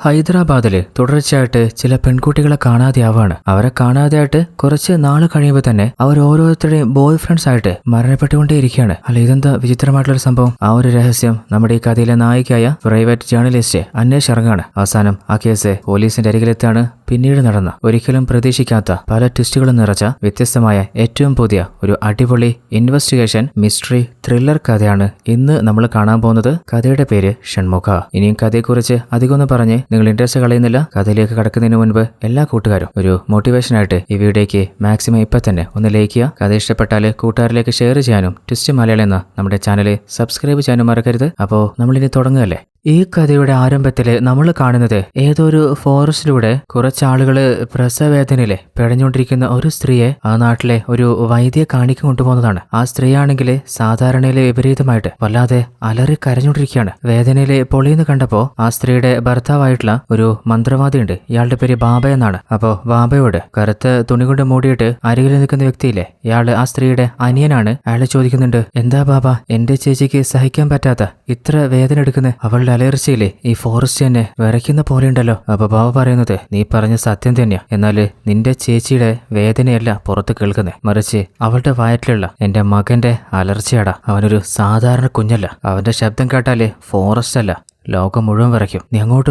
ഹൈദരാബാദില് തുടർച്ചയായിട്ട് ചില പെൺകുട്ടികളെ കാണാതെയാവാണ്. അവരെ കാണാതെയായിട്ട് കുറച്ച് നാൾ കഴിയുമ്പോൾ തന്നെ അവർ ഓരോരുത്തരുടെയും ബോയ് ഫ്രണ്ട്സ് ആയിട്ട് മരണപ്പെട്ടുകൊണ്ടേയിരിക്കുകയാണ്. അല്ല, ഇതെന്താ വിചിത്രമായിട്ടുള്ളൊരു സംഭവം? ആ ഒരു രഹസ്യം നമ്മുടെ ഈ കഥയിലെ നായികയായ പ്രൈവറ്റ് ജേർണലിസ്റ്റ് അന്വേഷിച്ചിറങ്ങാണ്. അവസാനം ആ കേസ് പോലീസിന്റെ അരികിലെത്താണ് പിന്നീട് നടന്ന ഒരിക്കലും പ്രതീക്ഷിക്കാത്ത പല ട്വിസ്റ്റുകളും നിറച്ച വ്യത്യസ്തമായ ഏറ്റവും പുതിയ ഒരു അടിപൊളി ഇൻവെസ്റ്റിഗേഷൻ മിസ്റ്ററി ത്രില്ലർ കഥയാണ് ഇന്ന് നമ്മൾ കാണാൻ പോകുന്നത്. കഥയുടെ പേര് ഷൺമുഖ. ഇനിയും കഥയെക്കുറിച്ച് അധികമൊന്നും പറഞ്ഞ് നിങ്ങൾ ഇൻട്രസ്റ്റ് കളയുന്നില്ല. കഥയിലേക്ക് കടക്കുന്നതിന് മുൻപ് എല്ലാ കൂട്ടുകാരും ഒരു മോട്ടിവേഷനായിട്ട് ഈ വീഡിയോയ്ക്ക് മാക്സിമം ഇപ്പം തന്നെ ഒന്ന് ലൈക്ക് ചെയ്യുക. കഥ ഇഷ്ടപ്പെട്ടാൽ കൂട്ടുകാരിലേക്ക് ഷെയർ ചെയ്യാനും ട്വിസ്റ്റ് മലയാളം എന്ന നമ്മുടെ ചാനൽ സബ്സ്ക്രൈബ് ചെയ്യാനും മറക്കരുത്. അപ്പോൾ നമ്മളിനി തുടങ്ങുകയല്ലേ. ഈ കഥയുടെ ആരംഭത്തില് നമ്മൾ കാണുന്നത് ഏതോ ഒരു ഫോറസ്റ്റിലൂടെ കുറച്ചാളുകള് പ്രസവവേദനയില് പിഴഞ്ഞുകൊണ്ടിരിക്കുന്ന ഒരു സ്ത്രീയെ ആ നാട്ടിലെ ഒരു വൈദ്യയെ കാണിക്കാൻ കൊണ്ടുപോകുന്നതാണ്. ആ സ്ത്രീയാണെങ്കിൽ സാധാരണയിലെ വിപരീതമായിട്ട് വല്ലാതെ അലറി കരഞ്ഞുകൊണ്ടിരിക്കുകയാണ്. വേദനയില് പൊളിയെന്ന് കണ്ടപ്പോ ആ സ്ത്രീയുടെ ഭർത്താവായിട്ടുള്ള ഒരു മന്ത്രവാദിയുണ്ട്. ഇയാളുടെ പേര് ബാബ എന്നാണ്. അപ്പോ ബാബയോട് കറുത്ത തുണി കൊണ്ട് മൂടിയിട്ട് അരികിൽ നിൽക്കുന്ന വ്യക്തിയില്ലേ, ഇയാള് ആ സ്ത്രീയുടെ അനിയനാണ്. അയാള് ചോദിക്കുന്നുണ്ട്, എന്താ ബാബ എന്റെ ചേച്ചിക്ക് സഹിക്കാൻ പറ്റാത്ത ഇത്ര വേദന എടുക്കുന്ന അവളുടെ അലർച്ചയിലെ ഈ ഫോറസ്റ്റ് തന്നെ വിറയ്ക്കുന്ന പോലെയുണ്ടല്ലോ. അപ്പൊ ബാബ പറയുന്നത്, നീ പറഞ്ഞ സത്യം തന്നെയാ. എന്നാല് നിന്റെ ചേച്ചിയുടെ വേദനയല്ല പുറത്ത് കേൾക്കുന്നേ, മറിച്ച് അവളുടെ വയറ്റിലുള്ള എന്റെ മകന്റെ അലർച്ചയാടാ. അവനൊരു സാധാരണ കുഞ്ഞല്ല. അവന്റെ ശബ്ദം കേട്ടാല് ഫോറസ്റ്റ് അല്ല, ലോകം മുഴുവൻ വിറയ്ക്കും. നീ അങ്ങോട്ട്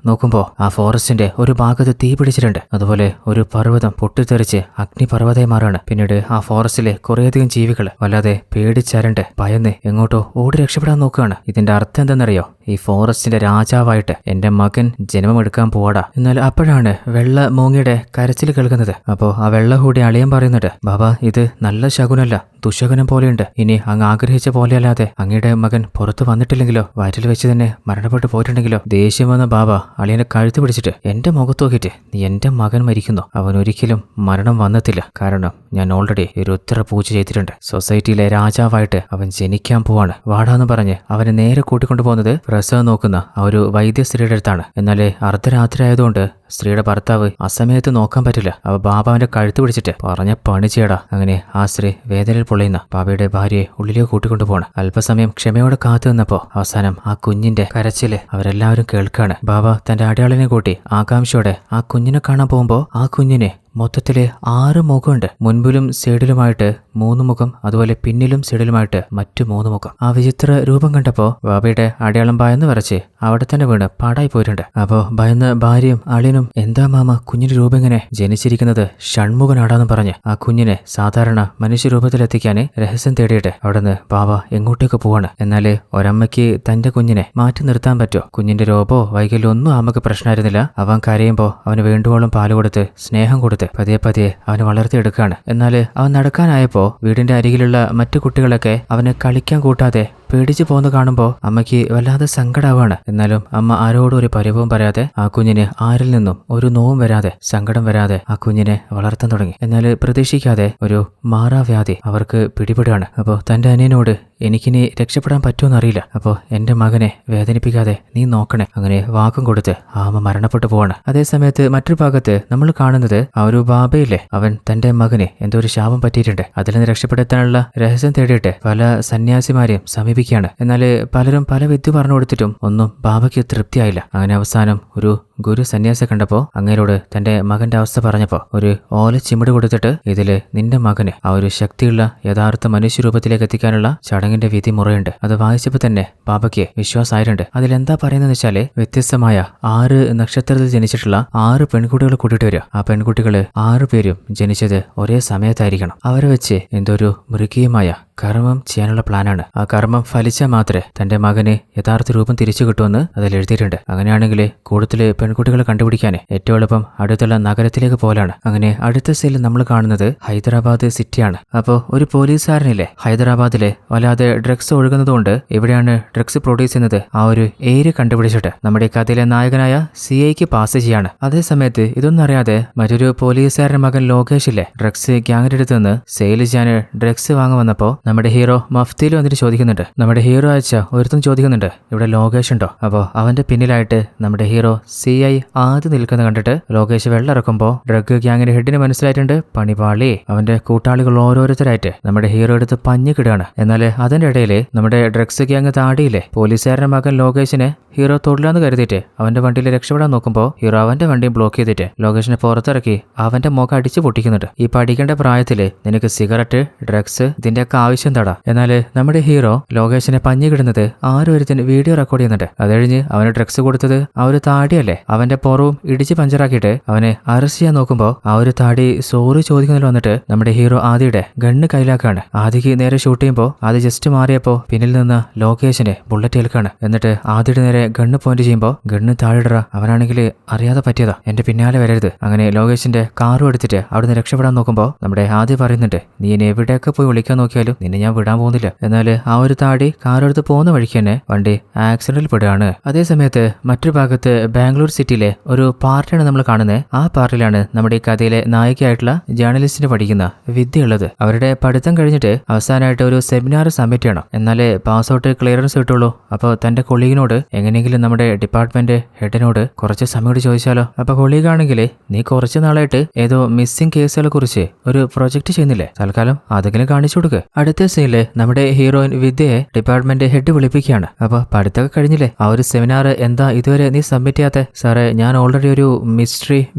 നോക്കുമ്പോ ആ ഫോറസ്റ്റിന്റെ ഒരു ഭാഗത്ത് തീ പിടിച്ചിട്ടുണ്ട്. അതുപോലെ ഒരു പർവ്വതം പൊട്ടിത്തെറിച്ച് അഗ്നിപർവ്വതമായി മാറാണ്. പിന്നീട് ആ ഫോറസ്റ്റിലെ കുറേയധികം ജീവികൾ വല്ലാതെ പേടിച്ചരണ്ട് ഭയന്ന് എങ്ങോട്ടോ ഓടി രക്ഷപ്പെടാൻ നോക്കുകയാണ്. ഇതിന്റെ അർത്ഥം എന്തെന്നറിയോ? ഈ ഫോറസ്റ്റിന്റെ രാജാവായിട്ട് എന്റെ മകൻ ജന്മമെടുക്കാൻ പോവാടാ. എന്നാൽ അപ്പോഴാണ് വെള്ള മൂങ്ങിയുടെ കരച്ചിൽ കേൾക്കുന്നത്. അപ്പോ ആ വെള്ള കൂടി അളിയൻ പറയുന്നുണ്ട്, ബാബ ഇത് നല്ല ശകുനല്ല, ദുശകുനം പോലെയുണ്ട്. ഇനി അങ്ങ് ആഗ്രഹിച്ച പോലെയല്ലാതെ അങ്ങയുടെ മകൻ പുറത്തു വന്നിട്ടില്ലെങ്കിലോ, വയറ്റിൽ വെച്ച് തന്നെ മരണപ്പെട്ടു പോയിട്ടുണ്ടെങ്കിലോ. ദേഷ്യം വന്ന ബാബ അളിയനെ കഴുത്ത് പിടിച്ചിട്ട്, എന്റെ മുഖത്ത് നോക്കിയിട്ട് നീ എന്റെ മകൻ മരിക്കുന്നു, അവൻ ഒരിക്കലും മരണം വന്നെത്തില്ല. കാരണം ഞാൻ ഓൾറെഡി ഒരു ഉത്തര പൂജ ചെയ്തിട്ടുണ്ട്. സൊസൈറ്റിയിലെ രാജാവായിട്ട് അവൻ ജനിക്കാൻ പോവാണ്. വാടാന്ന് പറഞ്ഞ് അവനെ നേരെ കൂട്ടിക്കൊണ്ടുപോകുന്നത് പ്രസവം നോക്കുന്ന ആ ഒരു വൈദ്യ സ്ത്രീയുടെ അടുത്താണ്. എന്നാലേ അർദ്ധരാത്രി ആയതുകൊണ്ട് സ്ത്രീയുടെ ഭർത്താവ് അസമയത്ത് നോക്കാൻ പറ്റില്ല. അവ ബാബാവിന്റെ കഴുത്ത് പിടിച്ചിട്ട് പറഞ്ഞ പണി ചെയ്യടാ. അങ്ങനെ ആ സ്ത്രീ വേദനയിൽ പൊള്ളുന്ന ബാബയുടെ ഭാര്യയെ ഉള്ളിലേക്ക് കൂട്ടിക്കൊണ്ടുപോകണം. അല്പസമയം ക്ഷമയോടെ കാത്തു നിന്നപ്പോ അവസാനം ആ കുഞ്ഞിന്റെ കരച്ചില് അവരെല്ലാവരും കേൾക്കാണ്. ബാബ തന്റെ അടയാളിനെ കൂട്ടി ആകാംക്ഷയോടെ ആ കുഞ്ഞിനെ കാണാൻ പോകുമ്പോ ആ കുഞ്ഞിനെ മൊത്തത്തില് 6 മുഖമുണ്ട്. മുൻപിലും സൈഡിലുമായിട്ട് 3 മുഖം, അതുപോലെ പിന്നിലും സൈഡിലുമായിട്ട് മറ്റു 3 മുഖം. ആ വിചിത്ര രൂപം കണ്ടപ്പോ ബാബയുടെ അടയാളം ഭയന്ന് വരച്ച് അവിടെ തന്നെ വീണ് പാടായി പോയിട്ടുണ്ട്. അപ്പോ ഭയന്ന് ഭാര്യയും അളിയനും, എന്താ മാമ കുഞ്ഞിന്റെ രൂപം ഇങ്ങനെ? ജനിച്ചിരിക്കുന്നത് ഷൺമുഖനാടാന്ന് പറഞ്ഞ് ആ കുഞ്ഞിനെ സാധാരണ മനുഷ്യരൂപത്തിലെത്തിക്കാന് രഹസ്യം തേടിയിട്ട് അവിടുന്ന് ബാബ എങ്ങോട്ടേക്ക് പോവാണ്. എന്നാല് ഒരമ്മയ്ക്ക് തന്റെ കുഞ്ഞിനെ മാറ്റി നിർത്താൻ പറ്റോ? കുഞ്ഞിന്റെ രോഗോ വൈകല്യോ ഒന്നും അമ്മക്ക് പ്രശ്നമായിരുന്നില്ല. അവൻ കരയുമ്പോ അവന് വേണ്ടുവോളം പാല് കൊടുത്ത് സ്നേഹം കൊടുത്ത് പതിയെ അവന് വളർത്തിയെടുക്കുകയാണ്. എന്നാൽ അവൻ നടക്കാനായപ്പോ വീടിന്റെ അരികിലുള്ള മറ്റു കുട്ടികളൊക്കെ അവനെ കളിക്കാൻ കൂട്ടാതെ പേടിച്ചു പോന്ന് കാണുമ്പോൾ അമ്മയ്ക്ക് വല്ലാതെ സങ്കടാവാണ്. എന്നാലും അമ്മ ആരോടും ഒരു പരിഭവം പറയാതെ ആ കുഞ്ഞിന് ആരിൽ നിന്നും ഒരു നോവും വരാതെ സങ്കടം വരാതെ ആ കുഞ്ഞിനെ വളർത്താൻ തുടങ്ങി. എന്നാൽ പ്രതീക്ഷിക്കാതെ ഒരു മാറാവ്യാധി അവർക്ക് പിടിപെടുകയാണ്. അപ്പോൾ തന്റെ അനിയനോട്, എനിക്കിനി രക്ഷപ്പെടാൻ പറ്റുമെന്നറിയില്ല, അപ്പോൾ എന്റെ മകനെ വേദനിപ്പിക്കാതെ നീ നോക്കണേ. അങ്ങനെ വാക്കും കൊടുത്ത് ആ അമ്മ മരണപ്പെട്ടു പോവാണ്. അതേസമയത്ത് മറ്റൊരു ഭാഗത്ത് നമ്മൾ കാണുന്നത് ആ ഒരു ബാബയില്ലേ, അവൻ തന്റെ മകന് എന്തോ ഒരു ശാപം പറ്റിയിട്ടുണ്ട്. അതിൽ നിന്ന് രക്ഷപ്പെടുത്താനുള്ള രഹസ്യം തേടിയിട്ട് പല സന്യാസിമാരെയും സമീപിക്കുകയാണ്. എന്നാൽ പലരും പല വിദ്യ പറഞ്ഞു കൊടുത്തിട്ടും ഒന്നും ബാബയ്ക്ക് തൃപ്തിയായില്ല. അങ്ങനെ അവസാനം ഒരു ഗുരു സന്യാസി കണ്ടപ്പോ അങ്ങേരോട് തന്റെ മകന്റെ അവസ്ഥ പറഞ്ഞപ്പോ ഒരു ഓല ചിമിട് കൊടുത്തിട്ട്, ഇതില് നിന്റെ മകന് ആ ഒരു ശക്തിയുള്ള യഥാർത്ഥ മനുഷ്യരൂപത്തിലേക്ക് എത്തിക്കാനുള്ള ചടങ്ങിന്റെ വിധി മുറയുണ്ട്. അത് വായിച്ചപ്പോ തന്നെ ബാബയ്ക്ക് വിശ്വാസമായിട്ടുണ്ട്. അതിലെന്താ പറയുന്നത് വെച്ചാല്, വ്യത്യസ്തമായ 6 നക്ഷത്രത്തിൽ ജനിച്ചിട്ടുള്ള 6 പെൺകുട്ടികൾ കൂട്ടിയിട്ട് വരിക. ആ പെൺകുട്ടികള് 6 പേരും ജനിച്ചത് ഒരേ സമയത്തായിരിക്കണം. അവരെ വെച്ച് എന്തോ ഒരു മൃഗീയമായ കർമ്മം ചെയ്യാനുള്ള പ്ലാനാണ്. ആ കർമ്മം ഫലിച്ചാൽ മാത്രമേ തന്റെ മകന് യഥാർത്ഥ രൂപം തിരിച്ചു കിട്ടുമെന്ന് അതിൽ എഴുതിയിട്ടുണ്ട്. അങ്ങനെയാണെങ്കിൽ കൂടുതൽ പെൺകുട്ടികളെ കണ്ടുപിടിക്കാൻ ഏറ്റവും എളുപ്പം അടുത്തുള്ള നഗരത്തിലേക്ക് പോലാണ്. അങ്ങനെ അടുത്ത സീനിൽ നമ്മൾ കാണുന്നത് ഹൈദരാബാദ് സിറ്റിയാണ്. അപ്പോൾ ഒരു പോലീസുകാരനില്ലേ ഹൈദരാബാദിലെ വല്ലാതെ ഡ്രഗ്സ് ഒഴുകുന്നതുകൊണ്ട് എവിടെയാണ് ഡ്രഗ്സ് പ്രൊഡ്യൂസ് ചെയ്യുന്നത് ആ ഒരു ഏരിയ കണ്ടുപിടിച്ചിട്ട് നമ്മുടെ കഥയിലെ നായകനായ CIക്ക് പാസ് ചെയ്യാണ്. അതേസമയത്ത് ഇതൊന്നും അറിയാതെ മറ്റൊരു പോലീസുകാരന്റെ മകൻ ലോകേഷില്ലേ ഡ്രഗ്സ് ഗ്യാങ്ങിന്റെ അടുത്ത് നിന്ന് സെയിൽ ചെയ്യാൻ ഡ്രഗ്സ് വാങ്ങി വന്നപ്പോ നമ്മുടെ ഹീറോ മഫ്തിയിൽ വന്നിട്ട് ചോദിക്കുന്നുണ്ട്. നമ്മുടെ ഹീറോ അയച്ച ഒരുത്തും ചോദിക്കുന്നുണ്ട്, ഇവിടെ ലോകേഷ് ഉണ്ടോ? അപ്പോൾ അവന്റെ പിന്നിലായിട്ട് നമ്മുടെ ഹീറോ CI ആദ്യം നിൽക്കുന്നത് കണ്ടിട്ട് ലോകേഷ് വെള്ളമിറക്കുമ്പോൾ ഡ്രഗ് ഗ്യാങ്ങിന്റെ ഹെഡിന് മനസ്സിലായിട്ടുണ്ട് പണിപാളി. അവന്റെ കൂട്ടാളികൾ ഓരോരുത്തരായിട്ട് നമ്മുടെ ഹീറോ എടുത്ത് പഞ്ഞിക്കിടുകയാണ്. എന്നാൽ അതിന്റെ ഇടയിൽ നമ്മുടെ ഡ്രഗ്സ് ഗ്യാങ് താടിയില്ലേ പോലീസുകാരന്റെ മകൻ ലോകേഷിനെ ഹീറോ തൊഴിലാന്ന് കരുതിയിട്ട് അവന്റെ വണ്ടിയിൽ രക്ഷപ്പെടാൻ നോക്കുമ്പോൾ ഹീറോ അവന്റെ വണ്ടിയും ബ്ലോക്ക് ചെയ്തിട്ട് ലോകേഷിനെ പുറത്തിറക്കി അവന്റെ മുഖം അടിച്ചു പൊട്ടിക്കുന്നുണ്ട്. ഈ പഠിക്കേണ്ട പ്രായത്തില് നിനക്ക് സിഗരറ്റ് ഡ്രഗ്സ് ഇതിന്റെയൊക്കെ ആവശ്യം തടാ. എന്നാൽ നമ്മുടെ ഹീറോ ലോകേഷിനെ പഞ്ഞിക്കിടുന്നത് ആരും ഒരുത്തിന് വീഡിയോ റെക്കോർഡ് ചെയ്യുന്നുണ്ട്. അത് കഴിഞ്ഞ് അവന് ഡ്രഗ്സ് കൊടുത്തത് ആ ഒരു താടിയല്ലേ. അവന്റെ പുറവും ഇടിച്ച് പഞ്ചറാക്കിയിട്ട് അവനെ അറസ്റ്റ് ചെയ്യാൻ നോക്കുമ്പോൾ ആ ഒരു താടി സോറി ചോദിക്കുന്നതിൽ വന്നിട്ട് നമ്മുടെ ഹീറോ ആദിയുടെ ഗണ്ണ് കയ്യിലാക്കാണ്. ആദിക്ക് നേരെ ഷൂട്ട് ചെയ്യുമ്പോൾ ആദ്യ ജസ്റ്റ് മാറിയപ്പോൾ പിന്നിൽ നിന്ന് ലോകേഷിനെ ബുള്ളറ്റ് ഏൽക്കാണ്. എന്നിട്ട് ആദിയുടെ നേരെ ഗണ്ണ് പോയിന്റ് ചെയ്യുമ്പോൾ ഗണ്ണ് താഴെയിടറ. അവനാണെങ്കിൽ അറിയാതെ പറ്റിയതാ, എന്റെ പിന്നാലെ വരരുത്. അങ്ങനെ ലോകേഷിന്റെ കാറും എടുത്തിട്ട് അവിടുന്ന് രക്ഷപ്പെടാൻ നോക്കുമ്പോൾ നമ്മുടെ ആദ്യം പറയുന്നുണ്ട്, നീ ഇനി എവിടെയൊക്കെ പോയി വിളിക്കാൻ നോക്കിയാലും നിന്നെ ഞാൻ വിടാൻ പോകുന്നില്ല. എന്നാൽ ആ ഒരു താടി കാറെടുത്ത് പോകുന്ന വഴിക്ക് തന്നെ വണ്ടി ആക്സിഡന്റിൽ പെടുകയാണ്. അതേസമയത്ത് മറ്റൊരു ഭാഗത്ത് ബാംഗ്ലൂർ സിറ്റിയിലെ ഒരു പാർട്ടിയാണ് നമ്മൾ കാണുന്നത്. ആ പാർട്ടിയിലാണ് നമ്മുടെ ഈ കഥയിലെ നായികയായിട്ടുള്ള ജേർണലിസ്റ്റിന് പഠിക്കുന്ന വിദ്യ ഉള്ളത്. അവരുടെ പഠിത്തം കഴിഞ്ഞിട്ട് അവസാനമായിട്ട് ഒരു സെമിനാർ സബ്മിറ്റ് ചെയ്യണം. എന്നാലേ പാസ് ഔട്ട് ക്ലിയറൻസ് കിട്ടുള്ളൂ. അപ്പോൾ തന്റെ കൊളീഗിനോട് എങ്ങനെയെങ്കിലും നമ്മുടെ ഡിപ്പാർട്ട്മെന്റ് ഹെഡിനോട് കുറച്ച് സമയം ചോദിച്ചാലോ. അപ്പൊ കൊളീഗാണെങ്കിൽ നീ കുറച്ച് നാളായിട്ട് ഏതോ മിസ്സിംഗ് കേസുകളെ കുറിച്ച് ഒരു പ്രൊജക്ട് ചെയ്യുന്നില്ലേ, തൽക്കാലം അതെങ്കിലും കാണിച്ചു കൊടുക്ക്. അടുത്ത സീനില് നമ്മുടെ ഹീറോയിൻ വിദ്യയെ ഡിപ്പാർട്ട്മെന്റ് ഹെഡ് വിളിപ്പിക്കുകയാണ്. അപ്പൊ പഠിത്തമൊക്കെ കഴിഞ്ഞില്ലേ, ആ ഒരു സെമിനാർ എന്താ ഇതുവരെ നീ സബ്മിറ്റ് ചെയ്യാത്തെ? സാറേ, ഞാൻ ഓൾറെഡി ഒരു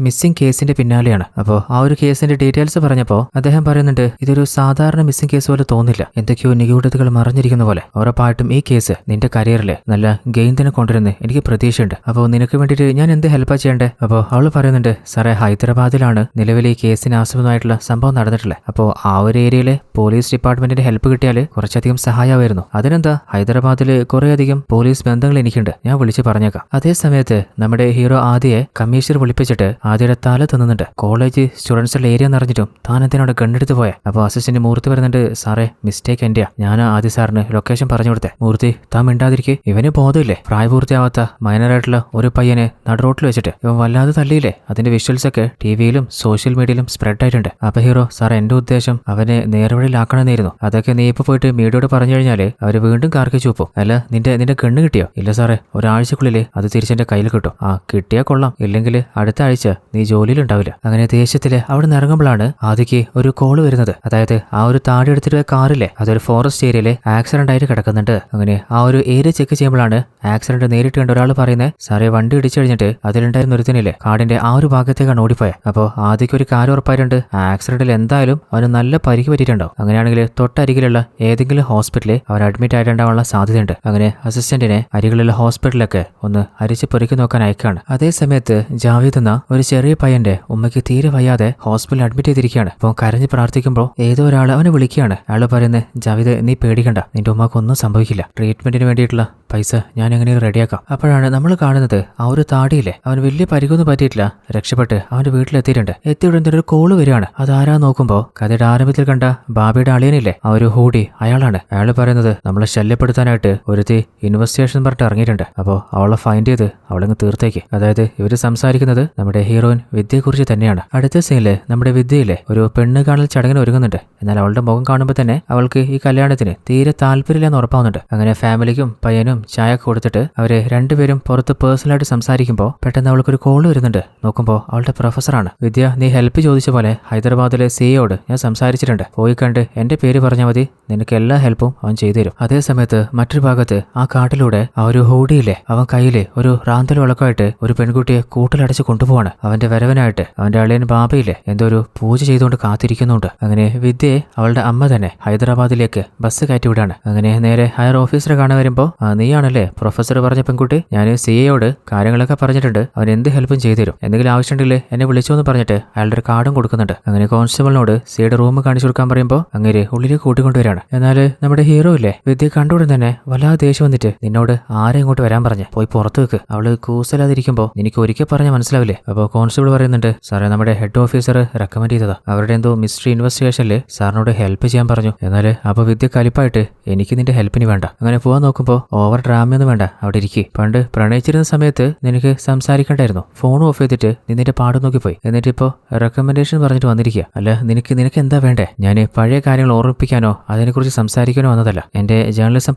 മിസ്സിംഗ് കേസിന്റെ പിന്നാലെയാണ്. അപ്പോൾ ആ ഒരു കേസിന്റെ ഡീറ്റെയിൽസ് പറഞ്ഞപ്പോൾ അദ്ദേഹം പറയുന്നുണ്ട്, ഇതൊരു സാധാരണ മിസ്സിംഗ് കേസ് പോലെ തോന്നില്ല, എന്തൊക്കെയോ നിഗൂഢതകൾ മറിഞ്ഞിരിക്കുന്ന പോലെ. ഉറപ്പായിട്ടും ഈ കേസ് നിന്റെ കരിയറിലെ നല്ല ഗെയിൻ തന്നെ കൊണ്ടുവരുന്ന എനിക്ക് പ്രതീക്ഷയുണ്ട്. അപ്പോൾ നിനക്ക് വേണ്ടിയിട്ട് ഞാൻ എന്ത് ഹെൽപ്പാ ചെയ്യണ്ടേ? അപ്പോൾ അവള് പറയുന്നുണ്ട്, സാറേ, ഹൈദരാബാദിലാണ് നിലവിൽ ഈ കേസിന് ആസ്പദമായിട്ടുള്ള സംഭവം നടന്നിട്ടുള്ളത്. അപ്പോൾ ആ ഒരു ഏരിയയിലെ പോലീസ് ഡിപ്പാർട്ട്മെന്റിന്റെ ഹെൽപ്പ് കിട്ടിയാൽ കുറച്ചധികം സഹായമായിരുന്നു. അതിനെന്താ, ഹൈദരാബാദിൽ കുറേയധികം പോലീസ് ബന്ധങ്ങൾ എനിക്കുണ്ട്, ഞാൻ വിളിച്ച് പറഞ്ഞേക്കാം. അതേ സമയത്ത് നമ്മുടെ ഹീറോ ആദിയെ കമ്മീഷണർ വിളിപ്പിച്ചിട്ട് ആദിയുടെ തല തിന്നുന്നുണ്ട്. കോളേജ് സ്റ്റുഡൻസുള്ള ഏരിയ എന്നറിഞ്ഞിട്ടും താൻ എന്തിനോട് ഗണ്ണെടുത്ത് പോയ. അപ്പോൾ അസിസ്റ്റന്റ് മൂർത്തി വരുന്നുണ്ട്, സാറേ, മിസ്റ്റേക്ക് എന്റെയാ, ഞാൻ ആദ്യ സാറിന് ലൊക്കേഷൻ പറഞ്ഞു കൊടുത്തേ. മൂർത്തി, താൻ മിണ്ടാതിരിക്കെ, ഇവന് ബോധമില്ലേ? പ്രായപൂർത്തിയാവാത്ത മൈനറായിട്ടുള്ള ഒരു പയ്യനെ നടുറോട്ടിൽ വെച്ചിട്ട് ഇവൻ വല്ലാതെ തള്ളിയില്ലേ. അതിന്റെ വിഷ്വൽസ് ഒക്കെ ടിവിയിലും സോഷ്യൽ മീഡിയയിലും സ്പ്രെഡ് ആയിട്ടുണ്ട്. അപ്പൊ ഹീറോ, സാർ, എന്റെ ഉദ്ദേശം അവനെ നേർവഴിയിലാക്കണമെന്നായിരുന്നു. അതൊക്കെ നീ ഇപ്പൊ പോയിട്ട് മീഡിയയോട് പറഞ്ഞു കഴിഞ്ഞാല് അവര് വീണ്ടും കാർക്കി ചൂപ്പും. അല്ല, നിന്റെ ഗണ്ണ് കിട്ടിയോ? ഇല്ല സാറേ, ഒരാഴ്ചക്കുള്ളിൽ അത് തിരിച്ചെന്റെ കയ്യിൽ കിട്ടും. ആ, കിട്ടിയാ കൊള്ളാം, ഇല്ലെങ്കിൽ അടുത്ത ആഴ്ച നീ ജോലിയിലുണ്ടാവില്ല. അങ്ങനെ ദേഷ്യത്തില് അവിടെ നിന്ന് ഇറങ്ങുമ്പോഴാണ് ആദിക്ക് ഒരു കോള് വരുന്നത്. അതായത് ആ ഒരു താടി എടുത്തിട്ട് കാറില്ലേ, അതൊരു ഫോറസ്റ്റ് ഏരിയയില് ആക്സിഡന്റ് ആയിട്ട് കിടക്കുന്നുണ്ട്. അങ്ങനെ ആ ഒരു ഏരിയ ചെക്ക് ചെയ്യുമ്പോഴാണ് ആക്സിഡന്റ് നേരിട്ട് കണ്ട ഒരാൾ പറയുന്നത്, സാറേ, വണ്ടി ഇടിച്ചു കഴിഞ്ഞിട്ട് അതിലുണ്ടായിരുന്ന ഒരുത്തനില്ലേ കാടിന്റെ ആ ഒരു ഭാഗത്തേക്കാണ് ഓടിപ്പോയത്. അപ്പോൾ ആദ്യക്ക് ഒരു കാര്യം ഉറപ്പായിട്ടുണ്ട്, ആക്സിഡന്റിൽ എന്തായാലും അവന് നല്ല പരിക്ക് പറ്റിയിട്ടുണ്ടാവും. അങ്ങനെയാണെങ്കിൽ തൊട്ടരികിലുള്ള ഏതെങ്കിലും ഹോസ്പിറ്റലിൽ അവർ അഡ്മിറ്റ് ആയിട്ടുണ്ടാവാനുള്ള സാധ്യതയുണ്ട്. അങ്ങനെ അസിസ്റ്റന്റിനെ അരികിലുള്ള ഹോസ്പിറ്റലിലൊക്കെ ഒന്ന് അരിച്ച് പെറുക്കി നോക്കാൻ അയക്കാണ്. അതേ സമയത്ത് ജാവേദ് എന്ന ഒരു ചെറിയ പയ്യന്റെ ഉമ്മയ്ക്ക് തീരെ വയ്യാതെ ഹോസ്പിറ്റലിൽ അഡ്മിറ്റ് ചെയ്തിരിക്കുകയാണ്. അപ്പോൾ കരഞ്ഞ് പ്രാർത്ഥിക്കുമ്പോൾ ഏതോ ഒരാൾ അവനെ വിളിക്കുകയാണ്. അയാൾ പറയുന്നത്, ജാവേദ്, നീ പേടിക്കണ്ട, നിന്റെ ഉമ്മക്ക് ഒന്നും സംഭവിക്കില്ല, ട്രീറ്റ്മെന്റിന് വേണ്ടിയിട്ടുള്ള പൈസ ഞാൻ എങ്ങനെ റെഡിയാക്കാം. അപ്പോഴാണ് നമ്മൾ കാണുന്നത് ആ ഒരു താടിയില്ലേ, അവന് വലിയ പരിക്കൊന്നും പറ്റിയിട്ടില്ല, രക്ഷപ്പെട്ട് അവന്റെ വീട്ടിലെത്തിയിട്ടുണ്ട്. എത്തിയുടൻ ഒരു കോള് വരികയാണ്. അതാരാ നോക്കുമ്പോൾ കഥയുടെ ആരംഭത്തിൽ കണ്ട ബാബിയുടെ അളിയനില്ലേ, ആ ഒരു ഹൂഡി, അയാളാണ്. അയാൾ പറയുന്നത്, നമ്മളെ ശല്യപ്പെടുത്താനായിട്ട് ഒരുത്തി ഇൻവെസ്റ്റിഗേഷൻ പറഞ്ഞിട്ട് ഇറങ്ങിയിട്ടുണ്ട്. അപ്പോൾ അവളെ ഫൈൻഡ് ചെയ്ത് അവളങ്ങ് തീർത്തേക്ക്. അതായത് ഇവര് സംസാരിക്കുന്നത് നമ്മുടെ ഹീറോയിൻ വിദ്യയെക്കുറിച്ച് തന്നെയാണ്. അടുത്ത സീനില് നമ്മുടെ വിദ്യയിലെ ഒരു പെണ്ണ് കാണൽ ചടങ്ങിന് ഒരുങ്ങുന്നുണ്ട്. എന്നാൽ അവളുടെ മുഖം കാണുമ്പോൾ തന്നെ അവൾക്ക് ഈ കല്യാണത്തിന് തീരെ താല്പര്യമില്ലെന്ന് ഉറപ്പാവുന്നുണ്ട്. അങ്ങനെ ഫാമിലിക്കും പയ്യനും ചായ കൊടുത്തിട്ട് അവര് രണ്ടുപേരും പുറത്ത് പേഴ്സണലായിട്ട് സംസാരിക്കുമ്പോൾ പെട്ടെന്ന് അവൾക്കൊരു കോള് വരുന്നുണ്ട്. നോക്കുമ്പോൾ അവളുടെ പ്രൊഫസറാണ്. വിദ്യ, നീ ഹെൽപ്പ് ചോദിച്ച പോലെ ഹൈദരാബാദിലെ സിയോട് ഞാൻ സംസാരിച്ചിട്ടുണ്ട്, പോയി കണ്ട് എന്റെ പേര് പറഞ്ഞാൽ മതി, നിനക്ക് എല്ലാ ഹെൽപ്പും അവൻ ചെയ്തു തരും. അതേ സമയത്ത് മറ്റൊരു ഭാഗത്ത് ആ കാട്ടിലൂടെ ആ ഒരു ഹൂഡിയില്ലേ, അവൻ കയ്യില് ഒരു റാന്തൽ വിളക്കമായിട്ട് ഒരു പെൺകുട്ടിയെ കൂട്ടിലടച്ച് കൊണ്ടുപോവാണ്. അവന്റെ വരവനായിട്ട് അവന്റെ അളിയൻ ബാബയിലെ എന്തോ ഒരു പൂജ ചെയ്തുകൊണ്ട് കാത്തിരിക്കുന്നുണ്ട്. അങ്ങനെ വിദ്യയെ അവളുടെ അമ്മ തന്നെ ഹൈദരാബാദിലേക്ക് ബസ് കയറ്റി വിടാണ്. അങ്ങനെ നേരെ ഹയർ ഓഫീസറെ കാണാൻ വരുമ്പോൾ, നീയാണല്ലേ പ്രൊഫസർ പറഞ്ഞ പെൺകുട്ടി, ഞാൻ സിയോട് കാര്യങ്ങളൊക്കെ പറഞ്ഞിട്ടുണ്ട്, അവൻ എന്ത് ഹെൽപ്പും ചെയ്തു തരും, എന്തെങ്കിലും ആവശ്യമുണ്ടെങ്കിൽ എന്നെ വിളിച്ചോ എന്ന് പറഞ്ഞിട്ട് അയാളുടെ ഒരു കാർഡും കൊടുക്കുന്നുണ്ട്. അങ്ങനെ കോൺസ്റ്റബിളിനോട് സിയുടെ റൂം കാണിച്ചു കൊടുക്കാൻ പറയുമ്പോൾ അങ്ങനെ ഉള്ളിലേക്ക് കൂട്ടിക്കൊണ്ടുവരാണ്. എന്നാൽ നമ്മുടെ ഹീറോ ഇല്ലേ, വിദ്യ കണ്ടുകൊണ്ട് തന്നെ വല്ലാതെ ദേഷ്യം വന്നിട്ട്, നിന്നോട് ആരെ ഇങ്ങോട്ട് വരാൻ പറഞ്ഞ്, പോയി പുറത്ത് വെക്ക്, അവള് കൂസലാതിരിക്കുമ്പോൾ നിനക്ക് ഒരിക്കൽ പറഞ്ഞാൽ മനസ്സിലാവില്ലേ. അപ്പോൾ കോൺസ്റ്റബിൾ പറയുന്നുണ്ട്, സാറേ, നമ്മുടെ ഹെഡ് ഓഫീസർ റെക്കമെൻഡ് ചെയ്തതാ, അവരുടെ എന്തോ മിസ്റ്ററി ഇൻവെസ്റ്റിഗേഷനിൽ സാറിനോട് ഹെൽപ്പ് ചെയ്യാൻ പറഞ്ഞു. എന്നാൽ അപ്പോൾ വിദ്യ കലിപ്പായിട്ട്, എനിക്ക് നിന്റെ ഹെൽപ്പിന് വേണ്ട. അങ്ങനെ പോകാൻ നോക്കുമ്പോൾ, ഓവർ ഡ്രാമയൊന്നും വേണ്ട, അവിടെ ഇരിക്കും, പണ്ട് പ്രണയിച്ചിരുന്ന സമയത്ത് നിനക്ക് സംസാരിക്കണ്ടായിരുന്നു, ഫോൺ ഓഫ് ചെയ്തിട്ട് നിന്റെ പാട് നോക്കിപ്പോയി, എന്നിട്ടിപ്പോ റെക്കമെൻഡേഷൻ പറഞ്ഞിട്ട് വന്നിരിക്കുക. അല്ല, നിനക്ക് എന്താ വേണ്ടേ? ഞാൻ പഴയ കാര്യങ്ങൾ ഓർമ്മിപ്പിക്കാൻ പഠിപ്പിക്കാനോ അതിനെക്കുറിച്ച് സംസാരിക്കാനോ വന്നതല്ല. എന്റെ ജേർണലിസം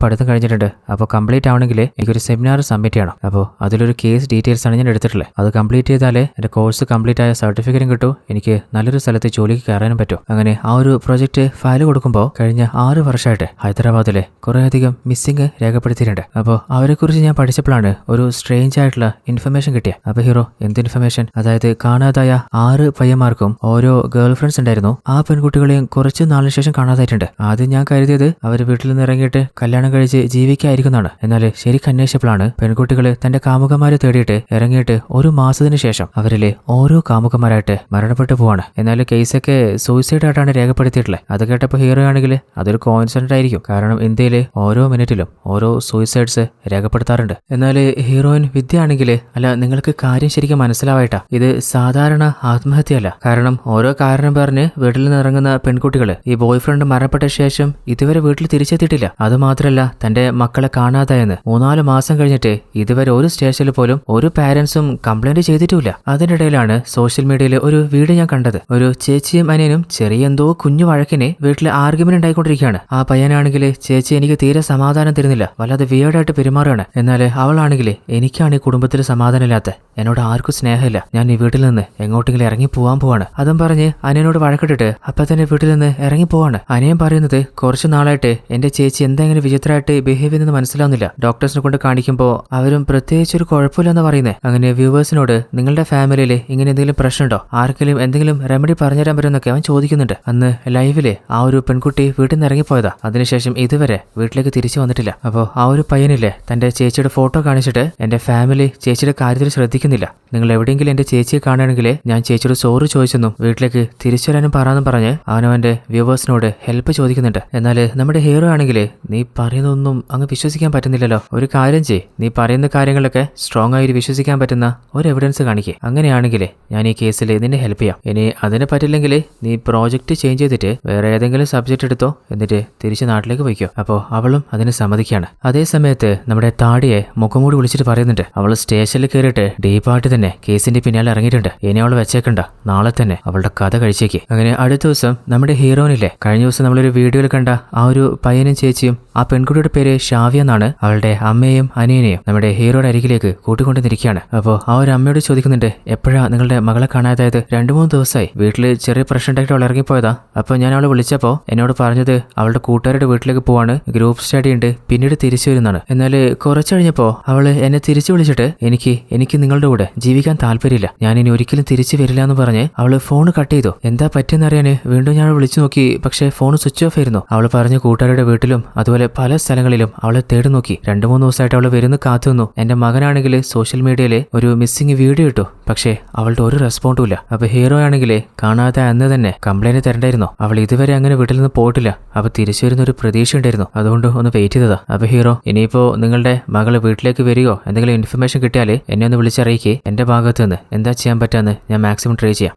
പഠിത്തം കഴിഞ്ഞിട്ടുണ്ട്. അപ്പോൾ കംപ്ലീറ്റ് ആവണമെങ്കിൽ എനിക്കൊരു സെമിനാർ സബ്മിറ്റ് ചെയ്യണം. അപ്പോൾ അതിലൊരു കേസ് ഡീറ്റെയിൽസ് ആണ് ഞാൻ എടുത്തിട്ടുള്ളത്. അത് കംപ്ലീറ്റ് ചെയ്താലേ എന്റെ കോഴ്സ് കംപ്ലീറ്റ് ആയ സർട്ടിഫിക്കറ്റും കിട്ടും, എനിക്ക് നല്ലൊരു സ്ഥലത്ത് ജോലിക്ക് കയറാനും പറ്റും. അങ്ങനെ ആ ഒരു പ്രോജക്റ്റ് ഫയൽ കൊടുക്കുമ്പോൾ കഴിഞ്ഞ 6 വർഷമായിട്ട് ഹൈദരാബാദിലെ കുറേയധികം മിസ്സിംഗ് രേഖപ്പെടുത്തിയിട്ടുണ്ട്. അപ്പോൾ അവരെക്കുറിച്ച് ഞാൻ പഠിച്ചപ്പോഴാണ് ഒരു സ്ട്രേഞ്ച് ആയിട്ടുള്ള ഇൻഫർമേഷൻ കിട്ടിയത്. അപ്പോൾ ഹീറോ എന്ത് ഇൻഫർമേഷൻ? അതായത് കാണാതായ 6 പയ്യന്മാർക്കും ഓരോ ഗേൾ ഫ്രണ്ട്സ് ഉണ്ടായിരുന്നു. ആ പെൺകുട്ടികളെയും കുറച്ച് നാളിന് ശേഷം കാണാതായിട്ടുണ്ട്. ആദ്യം ഞാൻ കരുതിയത് അവർ വീട്ടിൽ നിന്ന് ഇറങ്ങിയിട്ട് കല്യാണം കഴിച്ച് ജീവിക്കായിരിക്കുന്നതാണ്. എന്നാൽ ശരിക്കും അന്വേഷിച്ചപ്പോഴാണ് പെൺകുട്ടികള് തന്റെ കാമുകന്മാരെ തേടിയിട്ട് ഇറങ്ങിയിട്ട് ഒരു മാസത്തിന് ശേഷം അവരിലെ ഓരോ കാമുകന്മാരായിട്ട് മരണപ്പെട്ടു പോവാണ്. എന്നാൽ കേസൊക്കെ സൂയിസൈഡ് ആയിട്ടാണ് രേഖപ്പെടുത്തിയിട്ടുള്ളത്. അത് കേട്ടപ്പോൾ ഹീറോ ആണെങ്കിൽ അതൊരു കോയിൻസിഡന്റ് ആയിരിക്കും, കാരണം ഇന്ത്യയിലെ ഓരോ മിനിറ്റിലും ഓരോ സൂയിസൈഡ്സ് രേഖപ്പെടുത്താറുണ്ട്. എന്നാൽ ഹീറോയിൻ വിദ്യ ആണെങ്കിൽ അല്ല, നിങ്ങൾക്ക് കാര്യം ശരിക്കും മനസ്സിലാവായിട്ടാ, ഇത് സാധാരണ ആത്മഹത്യയല്ല. കാരണം ഓരോ കാരണം പറഞ്ഞ് വീട്ടിൽ നിന്ന് ഇറങ്ങുന്ന പെൺകുട്ടികൾ ഈ ബോയ് ഫ്രണ്ട് മരണപ്പെട്ട ശേഷം ഇതുവരെ വീട്ടിൽ തിരിച്ചെത്തിയിട്ടില്ല. അതുമാത്രമല്ല, തന്റെ മക്കളെ കാണാതായെന്ന് 3-4 മാസം കഴിഞ്ഞിട്ട് ഇതുവരെ ഒരു സ്റ്റേഷനിൽ പോലും ഒരു പാരന്റ്സും കംപ്ലൈന്റ് ചെയ്തിട്ടുമില്ല. അതിനിടയിലാണ് സോഷ്യൽ മീഡിയയിൽ ഒരു വീഡിയോ ഞാൻ കണ്ടത്. ഒരു ചേച്ചിയും അനിയനും ചെറിയ എന്തോ കുഞ്ഞു വഴക്കിനെ വീട്ടിൽ ആർഗ്യുമെന്റ് ഉണ്ടായിക്കൊണ്ടിരിക്കുകയാണ്. ആ പയ്യനാണെങ്കിൽ ചേച്ചി എനിക്ക് തീരെ സമാധാനം തരുന്നില്ല, വല്ലാതെ വിയേർഡായിട്ട് പെരുമാറുകയാണ്. എന്നാൽ അവളാണെങ്കിൽ എനിക്കാണ് ഈ കുടുംബത്തിൽ സമാധാനമില്ലാത്ത, എന്നോട് ആർക്കും സ്നേഹമില്ല, ഞാൻ ഈ വീട്ടിൽ നിന്ന് എങ്ങോട്ടെങ്കിലും ഇറങ്ങി പോവാൻ പോവാണ്. അതും പറഞ്ഞ് അനിയനോട് വഴക്കിട്ടിട്ട് അപ്പൊ തന്നെ വീട്ടിൽ നിന്ന് ഇറങ്ങി പോവാണ്. അനിയൻ പറയുന്നത് കുറച്ചു നാളായിട്ട് എന്റെ ചേച്ചി എന്തെങ്കിലും വിചിത്രമായിട്ട് ബിഹേവ് ചെയ്യുന്നത് മനസ്സിലാവുന്നില്ല, ഡോക്ടേഴ്സിനെ കൊണ്ട് കാണിക്കുമ്പോൾ അവരും പ്രത്യേകിച്ച് ഒരു കുഴപ്പമില്ലെന്ന് പറയുന്നത്. അങ്ങനെ വ്യൂവേഴ്സിനോട് നിങ്ങളുടെ ഫാമിലിയിൽ ഇങ്ങനെ എന്തെങ്കിലും പ്രശ്നമുണ്ടോ, ആർക്കെങ്കിലും എന്തെങ്കിലും റെമഡി പറഞ്ഞുതരാൻ പറ്റുമെന്നൊക്കെ അവൻ ചോദിക്കുന്നുണ്ട്. അന്ന് ലൈവില് ആ ഒരു പെൺകുട്ടി വീട്ടിൽ നിന്ന് ഇറങ്ങിപ്പോയതാ. അതിനുശേഷം ഇതുവരെ വീട്ടിലേക്ക് തിരിച്ചു വന്നിട്ടില്ല. അപ്പോൾ ആ ഒരു പയ്യനില്ലേ തന്റെ ചേച്ചിയുടെ ഫോട്ടോ കാണിച്ചിട്ട് എന്റെ ഫാമിലി ചേച്ചിയുടെ കാര്യത്തിൽ ശ്രദ്ധിക്കുന്നില്ല, നിങ്ങൾ എവിടെയെങ്കിലും എന്റെ ചേച്ചിയെ കാണുകയാണെങ്കിൽ ഞാൻ ചേച്ചിയോട് സോറി ചോദിച്ചെന്നും വീട്ടിലേക്ക് തിരിച്ചു വരാനും പറയാനും പറഞ്ഞ് അവനവന്റെ വ്യൂവേഴ്സിനോട് ഹെൽപ്പ് ചോദിക്കുന്നുണ്ട്. എന്നാൽ നമ്മുടെ ഹീറോ ആണെങ്കിൽ നീ പറയുന്നതൊന്നും അങ്ങ് വിശ്വസിക്കാൻ പറ്റുന്നില്ലല്ലോ, ഒരു കാര്യം ചെയ്യ്, നീ പറയുന്ന കാര്യങ്ങളൊക്കെ സ്ട്രോങ് ആയി വിശ്വസിക്കാൻ പറ്റുന്ന ഒരു എവിഡൻസ് കാണിക്കുക. അങ്ങനെയാണെങ്കിൽ ഞാൻ ഈ കേസിൽ നിന്നെ ഹെൽപ്പ് ചെയ്യാം. ഇനി അതിന് പറ്റില്ലെങ്കിൽ നീ പ്രോജക്റ്റ് ചേഞ്ച് ചെയ്തിട്ട് വേറെ ഏതെങ്കിലും സബ്ജക്റ്റ് എടുത്തോ, എന്നിട്ട് തിരിച്ച് നാട്ടിലേക്ക് പോയിക്കോ. അപ്പോൾ അവളും അതിന് സമ്മതിക്കുകയാണ്. അതേ സമയത്ത് നമ്മുടെ താടിയെ മുഖംമൂടി വിളിച്ചിട്ട് പറയുന്നുണ്ട്, അവൾ സ്റ്റേഷനിൽ കയറിയിട്ട് ഡീപ്പായിട്ട് തന്നെ കേസിന്റെ പിന്നാലെ ഇറങ്ങിയിട്ടുണ്ട്, ഇനി അവൾ വെച്ചേക്കണ്ട, നാളെ തന്നെ അവളുടെ കഥ കഴിച്ചേക്ക്. അങ്ങനെ അടുത്ത ദിവസം നമ്മുടെ ഹീറോയിനില്ലേ കഴിഞ്ഞ ദിവസം നമ്മളൊരു വീഡിയോയിൽ കണ്ട ആ ഒരു പയ്യനും ചേച്ചിയും, ആ പെൺകുട്ടിയുടെ പേര് ഷാവി എന്നാണ്, അവളുടെ അമ്മയും അനിയനെയും നമ്മുടെ ഹീറോയുടെ അരികിലേക്ക് കൂട്ടിക്കൊണ്ടിരിക്കുകയാണ്. അപ്പോൾ ആ ഒരു അമ്മയോട് ചോദിക്കുന്നുണ്ട്, എപ്പോഴാ നിങ്ങളുടെ മകളെ കാണാതായത്? 2-3 ദിവസമായി, വീട്ടിൽ ചെറിയ പ്രശ്നം ഉണ്ടായിട്ട് അവൾ ഇറങ്ങിപ്പോയതാ. അപ്പോൾ ഞാൻ അവളെ വിളിച്ചപ്പോൾ എന്നോട് പറഞ്ഞത് അവളുടെ കൂട്ടുകാരുടെ വീട്ടിലേക്ക് പോവാണ്, ഗ്രൂപ്പ് സ്റ്റഡി ഉണ്ട്, പിന്നീട് തിരിച്ചു വരുന്നതാണ്. എന്നാൽ കുറച്ച് കഴിഞ്ഞപ്പോൾ അവള് എന്നെ തിരിച്ചു വിളിച്ചിട്ട് എനിക്ക് നിങ്ങളുടെ കൂടെ ജീവിക്കാൻ താല്പര്യമില്ല, ഞാൻ ഇനി ഒരിക്കലും തിരിച്ചു വരില്ല എന്ന് പറഞ്ഞ് അവള് ഫോൺ കട്ട് ചെയ്തു. എന്താ പറ്റിയെന്നറിയാന് വീണ്ടും ഞാൻ വിളിച്ചു നോക്കി, പക്ഷേ ഫോൺ സ്വിച്ച് ഓഫ് ആയിരുന്നു. അവള് പറഞ്ഞ കൂട്ടുകാരുടെ വീട്ടിലും അതുപോലെ പല സ്ഥലങ്ങളിലും അവളെ തേടി നോക്കി. 2-3 ദിവസമായിട്ട് അവള് വരുന്ന കാത്തുനിന്നു. എന്റെ മകനാണെങ്കിൽ സോഷ്യൽ മീഡിയയില് ഒരു മിസ്സിംഗ് വീഡിയോ ഇട്ടു, പക്ഷേ അവളുടെ ഒരു റെസ്പോണ്ടും ഇല്ല. അപ്പൊ ഹീറോ ആണെങ്കിൽ കാണാതെ അന്ന് തന്നെ കംപ്ലൈന്റ് തരണ്ടായിരുന്നു, അവൾ ഇതുവരെ അങ്ങനെ വീട്ടിൽ നിന്ന് പോയിട്ടില്ല, അപ്പൊ തിരിച്ചു വരുന്ന ഒരു പ്രതീക്ഷ ഉണ്ടായിരുന്നു, അതുകൊണ്ട് ഒന്ന് വെയിറ്റ് ചെയ്തതാ. അപ്പൊ ഹീറോ ഇനിയിപ്പോ നിങ്ങളുടെ മകള് വീട്ടിലേക്ക് വരികയോ എന്തെങ്കിലും ഇൻഫർമേഷൻ കിട്ടിയാൽ എന്നെ ഒന്ന് വിളിച്ചറിയിക്കേ, എന്റെ ഭാഗത്ത് നിന്ന് എന്താ ചെയ്യാൻ പറ്റാന്ന് ഞാൻ മാക്സിമം ട്രൈ ചെയ്യാം,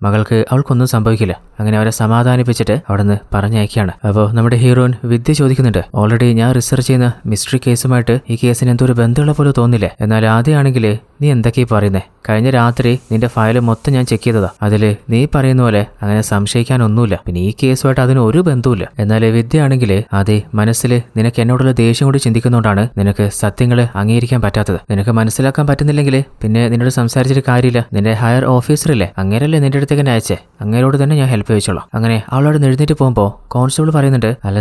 അവൾക്കൊന്നും സംഭവിക്കില്ല. അങ്ങനെ അവരെ സമാധാനിപ്പിച്ചിട്ട് അവിടെ നിന്ന് പറഞ്ഞയക്കുകയാണ്. അപ്പോൾ നമ്മുടെ ഹീറോയിൻ വിദ്യ ചോദിക്കുന്നുണ്ട്, ഓൾറെഡി ഞാൻ റിസർച്ച് ചെയ്യുന്ന മിസ്റ്ററി കേസുമായിട്ട് ഈ കേസിന് എന്തോ ഒരു ബന്ധമുള്ള പോലെ തോന്നില്ലേ? എന്നാൽ ആദ്യമാണെങ്കിൽ നീ എന്തൊക്കെയാ പറയുന്നേ? കഴിഞ്ഞ രാത്രി നിന്റെ ഫയൽ മൊത്തം ഞാൻ ചെക്ക് ചെയ്തതാ, അതില് നീ പറയുന്ന പോലെ അങ്ങനെ സംശയിക്കാനൊന്നുമില്ല, പിന്നെ ഈ കേസുമായിട്ട് അതിന് ഒരു ബന്ധവുമില്ല. എന്നാൽ വിദ്യ ആണെങ്കിൽ അതെ മനസ്സിൽ നിനക്ക് എന്നോടുള്ള ദേഷ്യം കൂടി ചിന്തിക്കുന്നതുകൊണ്ടാണ് നിനക്ക് സത്യങ്ങൾ അംഗീകരിക്കാൻ പറ്റാത്തത്. നിനക്ക് മനസ്സിലാക്കാൻ പറ്റുന്നില്ലെങ്കിൽ പിന്നെ നിന്നോട് സംസാരിച്ചിട്ട് കാര്യമില്ല, നിന്റെ ഹയർ ഓഫീസറില്ലേ അങ്ങേരല്ലേ നിന്റെ അടുത്തേക്ക് തന്നെ അയച്ചേ, അങ്ങേരോട് തന്നെ ഞാൻ ഹെൽപ്പ് ചോദിച്ചോളാം. അങ്ങനെ അവളോട് എഴുന്നേറ്റ് പോകുമ്പോൾ കോൺസ്റ്റബിൾ പറയുന്നുണ്ട്, അല്ല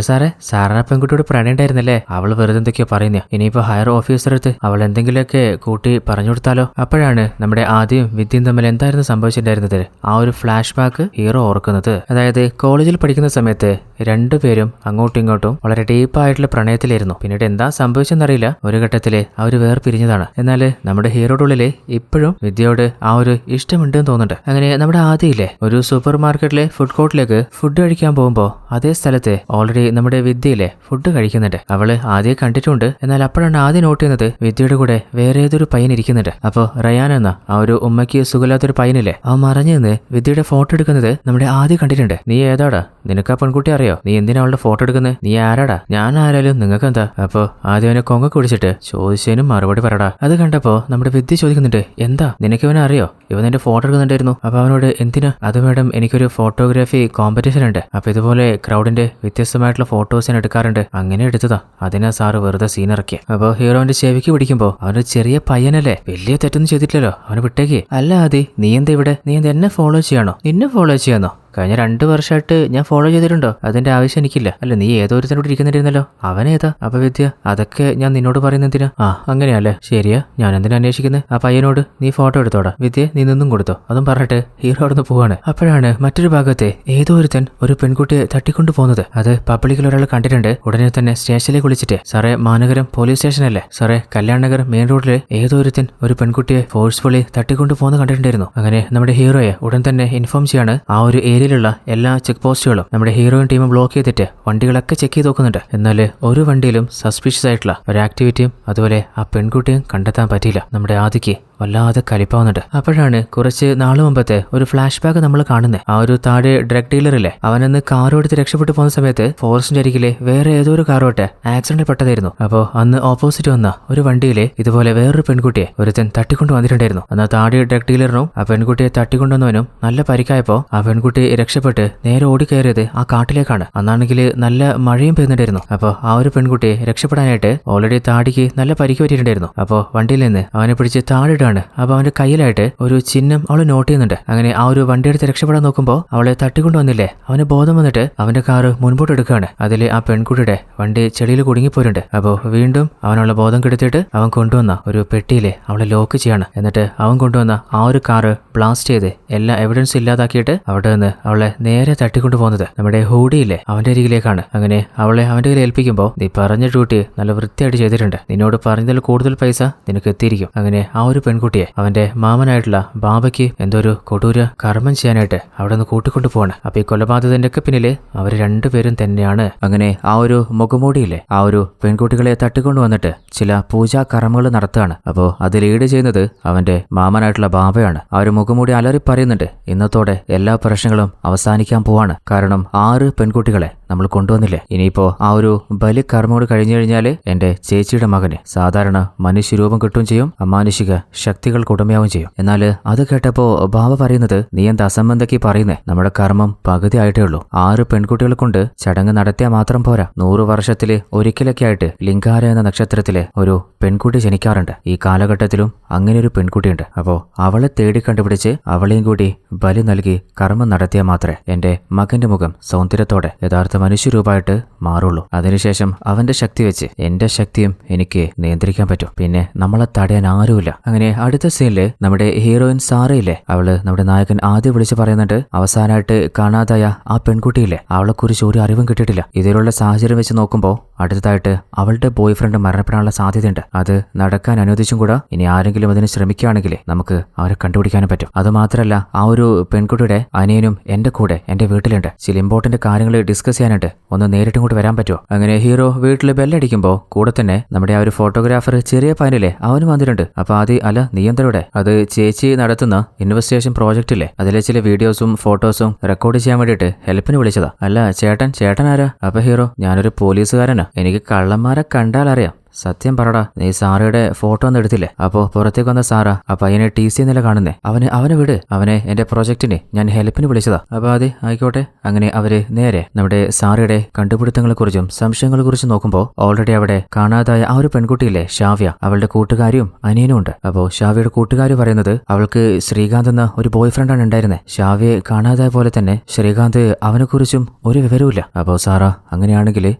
സാറിന് പെൺകുട്ടിയോട് പ്രണയുണ്ടായിരുന്നല്ലേ, അവൾ വെറുതെ എന്തൊക്കെയോ പറയുന്നേ, ഇനിയിപ്പോ ഹയർ ഓഫീസർ അടുത്ത് അവൾ എന്തെങ്കിലുമൊക്കെ കൂട്ടി പറഞ്ഞു കൊടുത്താലോ? അപ്പോഴാണ് നമ്മുടെ ആദ്യം വിദ്യയും തമ്മിൽ എന്തായിരുന്നു സംഭവിച്ചിട്ടുണ്ടായിരുന്നത് ആ ഒരു ഫ്ലാഷ് ബാക്ക് ഹീറോ ഓർക്കുന്നത്. അതായത് കോളേജിൽ പഠിക്കുന്ന സമയത്ത് രണ്ടുപേരും അങ്ങോട്ടും ഇങ്ങോട്ടും വളരെ ഡീപ്പായിട്ടുള്ള പ്രണയത്തിലായിരുന്നു. പിന്നീട് എന്താ സംഭവിച്ചെന്നറിയില്ല, ഒരു ഘട്ടത്തില് അവർ വേർപിരിഞ്ഞതാണ്. എന്നാൽ നമ്മുടെ ഹീറോയുടെ ഉള്ളില് ഇപ്പോഴും വിദ്യയോട് ആ ഒരു ഇഷ്ടമുണ്ടെന്ന് തോന്നുന്നുണ്ട്. അങ്ങനെ നമ്മുടെ ആദ്യയിലെ ഒരു സൂപ്പർ മാർക്കറ്റിലെ ഫുഡ് കോർട്ടിലേക്ക് ഫുഡ് കഴിക്കാൻ പോകുമ്പോൾ അതേ സ്ഥലത്ത് ഓൾറെഡി നമ്മുടെ വിദ്യയിലെ ഫുഡ് കഴിക്കുന്നുണ്ട്. അവള് ആദ്യം കണ്ടിട്ടുണ്ട്, എന്നാൽ അപ്പോഴാണ് ആദ്യം നോട്ട് ചെയ്യുന്നത് വിദ്യയുടെ കൂടെ വേറെ ഏതൊരു പയ്യൻ ഇരിക്കുന്നുണ്ട്. അപ്പോൾ റയാൻ എന്ന ആ ഒരു ഉമ്മയ്ക്ക് സുഖമില്ലാത്തൊരു പയ്യനില്ലേ, അവൻ മറഞ്ഞു നിന്ന് വിദ്യയുടെ ഫോട്ടോ എടുക്കുന്നത് നമ്മുടെ ആദ്യം കണ്ടിട്ടുണ്ട്. നീ ഏതാടാ, നിനക്ക് ആ പെൺകുട്ടി അറിയോ, നീ എന്തിനാ അവളുടെ ഫോട്ടോ എടുക്കുന്നത്, നീ ആരാടാ? ഞാൻ ആരായാലും നിങ്ങൾക്ക് എന്താ? അപ്പൊ ആദ്യം അവനെ കൊങ്ങ കുടിച്ചിട്ട് ചോദിച്ചതിനും മറുപടി പറടാ. അത് കണ്ടപ്പോ നമ്മുടെ വിദ്യ ചോദിക്കുന്നുണ്ട്, എന്താ നിനക്ക് ഇവനെ അറിയോ, ഇവൻ എന്റെ ഫോട്ടോ എടുക്കുന്നുണ്ടായിരുന്നു. അപ്പൊ അവനോട് എന്തിനാ? അത് മേഡം എനിക്കൊരു ഫോട്ടോഗ്രാഫി കോമ്പറ്റീഷൻ ഉണ്ട്, അപ്പൊ ഇതുപോലെ ക്രൗഡിന്റെ വ്യത്യസ്തമായിട്ടുള്ള ഫോട്ടോസ് ഞാൻ എടുക്കാറുണ്ട്. അങ്ങനെ എടുത്തതാ. അതിനാ സാറ് വെറുതെ സീൻ ഇറക്കിയ. അപ്പോൾ ഹീറോന്റെ ചെവിക്ക് പിടിക്കുമ്പോൾ അവനൊരു ചെറിയ പയ്യനല്ലേ, വലിയ തെറ്റൊന്നും ചെയ്തിട്ടില്ലല്ലോ, അവന് വിട്ടേക്ക്. അല്ല ആദി, നീ എന്താ ഇവിടെ? നീ എന്താ എന്നെ ഫോളോ ചെയ്യാണോ? നിന്നെ ഫോളോ ചെയ്യാന്നോ? കഴിഞ്ഞ 2 വർഷമായിട്ട് ഞാൻ ഫോളോ ചെയ്തിട്ടുണ്ടോ? അതിന്റെ ആവശ്യം എനിക്കില്ല. അല്ല, നീ ഏതോ ഒരുത്തനോട് ഇരിക്കുന്നിരുന്നല്ലോ, അവനേതാ? അപവിദ്യ, അതൊക്കെ ഞാൻ നിന്നോട് പറയുന്നതിനാ? ആ, അങ്ങനെയല്ലേ, ശരിയാ. ഞാൻ എന്തിനാ അന്വേഷിക്കുന്നത്? ആ പയ്യനോട് നീ ഫോട്ടോ എടുത്തോടാ. വിദ്യ, നീ നിന്നും കൊടുത്തോ. അതും പറഞ്ഞിട്ട് ഹീറോ അവിടെ നിന്ന് പോവാണ്. അപ്പോഴാണ് മറ്റൊരു ഭാഗത്തെ ഏതോ ഒരുത്തൻ ഒരു പെൺകുട്ടിയെ തട്ടിക്കൊണ്ടു പോകുന്നത്. അത് പബ്ലിക്കിൽ ഒരാൾ കണ്ടിട്ടുണ്ട്. ഉടനെ തന്നെ സ്റ്റേഷനിലേക്ക് വിളിച്ചിട്ട്, സാറേ, മാനഗരം പോലീസ് സ്റ്റേഷനല്ലേ സാറേ, കല്യാൺ നഗർ മെയിൻ റോഡിൽ ഏതോ ഒരുത്തൻ ഒരു പെൺകുട്ടിയെ ഫോഴ്സ്ഫുള്ളി തട്ടിക്കൊണ്ടു പോകുന്ന കണ്ടിട്ടുണ്ടായിരുന്നു. അങ്ങനെ നമ്മുടെ ഹീറോയെ ഉടൻ തന്നെ ഇൻഫോം ചെയ്യാണ്. ആ ഒരു ഏരിയയിലുള്ള എല്ലാ ചെക്ക് പോസ്റ്റുകളും നമ്മുടെ ഹീറോയിൻ ടീം ബ്ലോക്ക് ചെയ്തിട്ട് വണ്ടികളൊക്കെ ചെക്ക് ചെയ്ത് നോക്കുന്നുണ്ട്. എന്നാൽ ഒരു വണ്ടിയിലും സസ്പീഷ്യസ് ആയിട്ടുള്ള ഒരു ആക്ടിവിറ്റിയും അതുപോലെ ആ പെൺകുട്ടിയും കണ്ടെത്താൻ പറ്റിയില്ല. നമ്മുടെ ആദിക്ക് വല്ലാതെ കലിപ്പാവുന്നുണ്ട്. അപ്പോഴാണ് കുറച്ച് നാളു മുമ്പത്തെ ഒരു ഫ്ലാഷ് ബാക്ക് നമ്മൾ കാണുന്നത്. ആ ഒരു താഴെ ഡ്രഗ് ഡീലറില്ലേ, അവനന്ന് കാറും എടുത്ത് രക്ഷപ്പെട്ടു പോകുന്ന സമയത്ത് ഫോറസ്റ്റിന്റെ അരികിലെ വേറെ ഏതോ ഒരു കാറോട്ടെ ആക്സിഡന്റിൽ പെട്ടതായിരുന്നു. അപ്പോൾ അന്ന് ഓപ്പോസിറ്റ് വന്ന ഒരു വണ്ടിയിലെ ഇതുപോലെ വേറൊരു പെൺകുട്ടിയെ ഒരുത്തൻ തട്ടിക്കൊണ്ട് വന്നിട്ടുണ്ടായിരുന്നു. എന്നാൽ താഴെ ഡ്രഗ് ഡീലറിനും ആ പെൺകുട്ടിയെ തട്ടിക്കൊണ്ടുവന്നവനും നല്ല പരിക്കായപ്പോ ആ പെൺകുട്ടി രക്ഷപ്പെട്ട് നേരെ ഓടിക്കയറിയത് ആ കാട്ടിലേക്കാണ്. അന്നാണെങ്കിൽ നല്ല മഴയും പെയ്യുന്നുണ്ടായിരുന്നു. അപ്പോൾ ആ ഒരു പെൺകുട്ടിയെ രക്ഷപ്പെടാനായിട്ട് ഓൾറെഡി താടിക്ക് നല്ല പരിക്ക് പറ്റിയിട്ടുണ്ടായിരുന്നു. അപ്പോൾ വണ്ടിയിൽ നിന്ന് അവനെ പിടിച്ച് താഴെ. അപ്പൊ അവന്റെ കയ്യിലായിട്ട് ഒരു ചിഹ്നം അവള് നോട്ട് ചെയ്യുന്നുണ്ട്. അങ്ങനെ ആ ഒരു വണ്ടി എടുത്ത് രക്ഷപ്പെടാൻ നോക്കുമ്പോൾ അവളെ തട്ടിക്കൊണ്ടുവന്നില്ലേ, അവന് ബോധം വന്നിട്ട് അവന്റെ കാറ് മുൻപോട്ട് എടുക്കുകയാണ്. അതിൽ ആ പെൺകുട്ടിയുടെ വണ്ടി ചെടിയിൽ കുടുങ്ങിപ്പോരുണ്ട്. അപ്പോൾ വീണ്ടും അവനുള്ള ബോധം കെടുത്തിട്ട് അവൻ കൊണ്ടുവന്ന ഒരു പെട്ടിയിലെ അവളെ ലോക്ക് ചെയ്യാണ്. എന്നിട്ട് അവൻ കൊണ്ടുവന്ന ആ ഒരു കാറ് ബ്ലാസ്റ്റ് ചെയ്ത് എല്ലാ എവിഡൻസും ഇല്ലാതാക്കിയിട്ട് അവിടെ നിന്ന് അവളെ നേരെ തട്ടിക്കൊണ്ടു പോകുന്നത് നമ്മുടെ ഹൂഡിയില്ലേ അവന്റെ അരികിലേക്കാണ്. അങ്ങനെ അവളെ അവന്റെ കയ്യിൽ ഏൽപ്പിക്കുമ്പോൾ, നീ പറഞ്ഞ ഡ്യൂട്ടി നല്ല വൃത്തിയായിട്ട് ചെയ്തിട്ടുണ്ട്, നിന്നോട് പറഞ്ഞതിൽ കൂടുതൽ പൈസ നിനക്ക് എത്തിയിരിക്കും. അങ്ങനെ ആ ഒരു പെൺകുട്ടിയെ അവന്റെ മാമനായിട്ടുള്ള ബാബയ്ക്ക് എന്തോ ഒരു കൊടൂര കർമ്മം ചെയ്യാനായിട്ട് അവിടെ നിന്ന് കൂട്ടിക്കൊണ്ടു പോവാണ്. അപ്പൊ ഈ കൊലപാതകത്തിന്റെ ഒക്കെ പിന്നില് അവർ രണ്ടുപേരും തന്നെയാണ്. അങ്ങനെ ആ ഒരു മുഖമൂടിയില്ലേ ആ ഒരു പെൺകുട്ടികളെ തട്ടിക്കൊണ്ടു വന്നിട്ട് ചില പൂജാ കർമ്മങ്ങൾ നടത്തുകയാണ്. അപ്പോൾ അത് ലീഡ് ചെയ്യുന്നത് അവന്റെ മാമനായിട്ടുള്ള ബാബയാണ്. ആ ഒരു മുഖമൂടി അലറി പറയുന്നുണ്ട്, ഇന്നത്തോടെ എല്ലാ പ്രശ്നങ്ങളും അവസാനിക്കാൻ പോവാണ്. കാരണം 6 പെൺകുട്ടികളെ നമ്മൾ കൊണ്ടുവന്നില്ലേ, ഇനിയിപ്പോ ആ ഒരു ബലി കർമ്മോട് കഴിഞ്ഞു കഴിഞ്ഞാല് എന്റെ ചേച്ചിയുടെ മകന് സാധാരണ മനുഷ്യരൂപം കിട്ടുകയും ചെയ്യും, അമാനുഷിക ശക്തികൾ ഉടമയാവും ചെയ്യും. എന്നാൽ അത് കേട്ടപ്പോ ബാബ പറയുന്നത്, നീ എന്താ അസംബന്ധക്കി പറയുന്നേ? നമ്മുടെ കർമ്മം പകുതി ആയിട്ടേ ഉള്ളൂ. 6 പെൺകുട്ടികളെ കൊണ്ട് ചടങ്ങ് നടത്തിയാൽ മാത്രം പോരാ. 100 വർഷത്തില് ഒരിക്കലൊക്കെ ആയിട്ട് ലിംഗാര എന്ന നക്ഷത്രത്തിലെ ഒരു പെൺകുട്ടി ജനിക്കാറുണ്ട്. ഈ കാലഘട്ടത്തിലും അങ്ങനെ ഒരു പെൺകുട്ടിയുണ്ട്. അപ്പോ അവളെ തേടി കണ്ടുപിടിച്ച് അവളെയും കൂടി ബലി നൽകി കർമ്മം നടത്തിയാൽ മാത്രമേ എന്റെ മകന്റെ മുഖം സൗന്ദര്യത്തോടെ യഥാർത്ഥ മനുഷ്യരൂപമായിട്ട് മാറുള്ളൂ. അതിനുശേഷം അവന്റെ ശക്തി വെച്ച് എന്റെ ശക്തിയും എനിക്ക് നിയന്ത്രിക്കാൻ പറ്റും. പിന്നെ നമ്മളെ തടയാൻ ആരുമില്ല. അങ്ങനെ അടുത്ത സീനില് നമ്മുടെ ഹീറോയിൻ സാറയില്ലേ, അവള് നമ്മുടെ നായകൻ ആദ്യം വിളിച്ച് പറയുന്നുണ്ട്, അവസാനമായിട്ട് കാണാതായ ആ പെൺകുട്ടിയില്ലേ, അവളെ കുറിച്ച് ഒരു അറിവും കിട്ടിയിട്ടില്ല. ഇതിലുള്ള സാഹചര്യം വെച്ച് നോക്കുമ്പോൾ അടുത്തതായിട്ട് അവളുടെ ബോയ് ഫ്രണ്ട് മരണപ്പെടാനുള്ള സാധ്യതയുണ്ട്. അത് നടക്കാൻ അനുവദിച്ചും കൂടാ. ഇനി ആരെങ്കിലും അതിന് ശ്രമിക്കുകയാണെങ്കിൽ നമുക്ക് അവരെ കണ്ടുപിടിക്കാനും പറ്റും. അതുമാത്രമല്ല, ആ ഒരു പെൺകുട്ടിയുടെ അനിയനും എന്റെ കൂടെ എന്റെ വീട്ടിലുണ്ട്. ചില ഇമ്പോർട്ടന്റ് കാര്യങ്ങൾ ഡിസ്കസ് ചെയ്യാനുണ്ട്. ഒന്ന് നേരിട്ടും കൂടി വരാൻ പറ്റുമോ? അങ്ങനെ ഹീറോ വീട്ടിൽ ബെല്ലടിക്കുമ്പോൾ കൂടെ തന്നെ നമ്മുടെ ആ ഒരു ഫോട്ടോഗ്രാഫർ ചെറിയ പയ്യനില്ലേ അവന് വന്നിട്ടുണ്ട്. അപ്പൊ ആദ്യം, അല്ല നീ എന്തോടെ? അത് ചേച്ചി നടത്തുന്ന ഇൻവെസ്റ്റിഗേഷൻ പ്രോജക്റ്റ് ഇല്ലേ, അതിലെ ചില വീഡിയോസും ഫോട്ടോസും റെക്കോർഡ് ചെയ്യാൻ വേണ്ടിയിട്ട് ഹെൽപ്പിന് വിളിച്ചതാ. അല്ല ചേട്ടൻ ആരാ? അപ്പൊ ഹീറോ, ഞാനൊരു പോലീസുകാരനാ, എനിക്ക് കള്ളന്മാരെ കണ്ടാൽ അറിയാം. സത്യം പറടാ, നീ സാറയുടെ ഫോട്ടോ ഒന്നും എടുത്തില്ലേ? അപ്പോ പുറത്തേക്ക് വന്ന സാറാ ആ പയ്യനെ TC എന്നല്ല കാണുന്നേ. അവനെ വിട്, അവനെ എന്റെ പ്രോജക്റ്റിന് ഞാൻ ഹെൽപ്പിന് വിളിച്ചതാ. അപ്പൊ അതെ ആയിക്കോട്ടെ. അങ്ങനെ അവര് നേരെ നമ്മുടെ സാറയുടെ കണ്ടുപിടുത്തങ്ങളെ കുറിച്ചും സംശയങ്ങളെ കുറിച്ചും നോക്കുമ്പോൾ ഓൾറെഡി അവിടെ കാണാതായ ആ ഒരു പെൺകുട്ടിയില്ലേ ഷാവ്യ, അവളുടെ കൂട്ടുകാരിയും അനിയനും ഉണ്ട്. അപ്പോ ഷാവ്യയുടെ കൂട്ടുകാരി പറയുന്നത് അവൾക്ക് ശ്രീകാന്ത് എന്ന ഒരു ബോയ് ഫ്രണ്ടാണ് ഉണ്ടായിരുന്നത്. ഷാവ്യയെ കാണാതായ പോലെ തന്നെ ശ്രീകാന്ത് അവനെ കുറിച്ചും ഒരു വിവരവുമില്ല. അപ്പോ സാറ, അങ്ങനെയാണെങ്കിൽ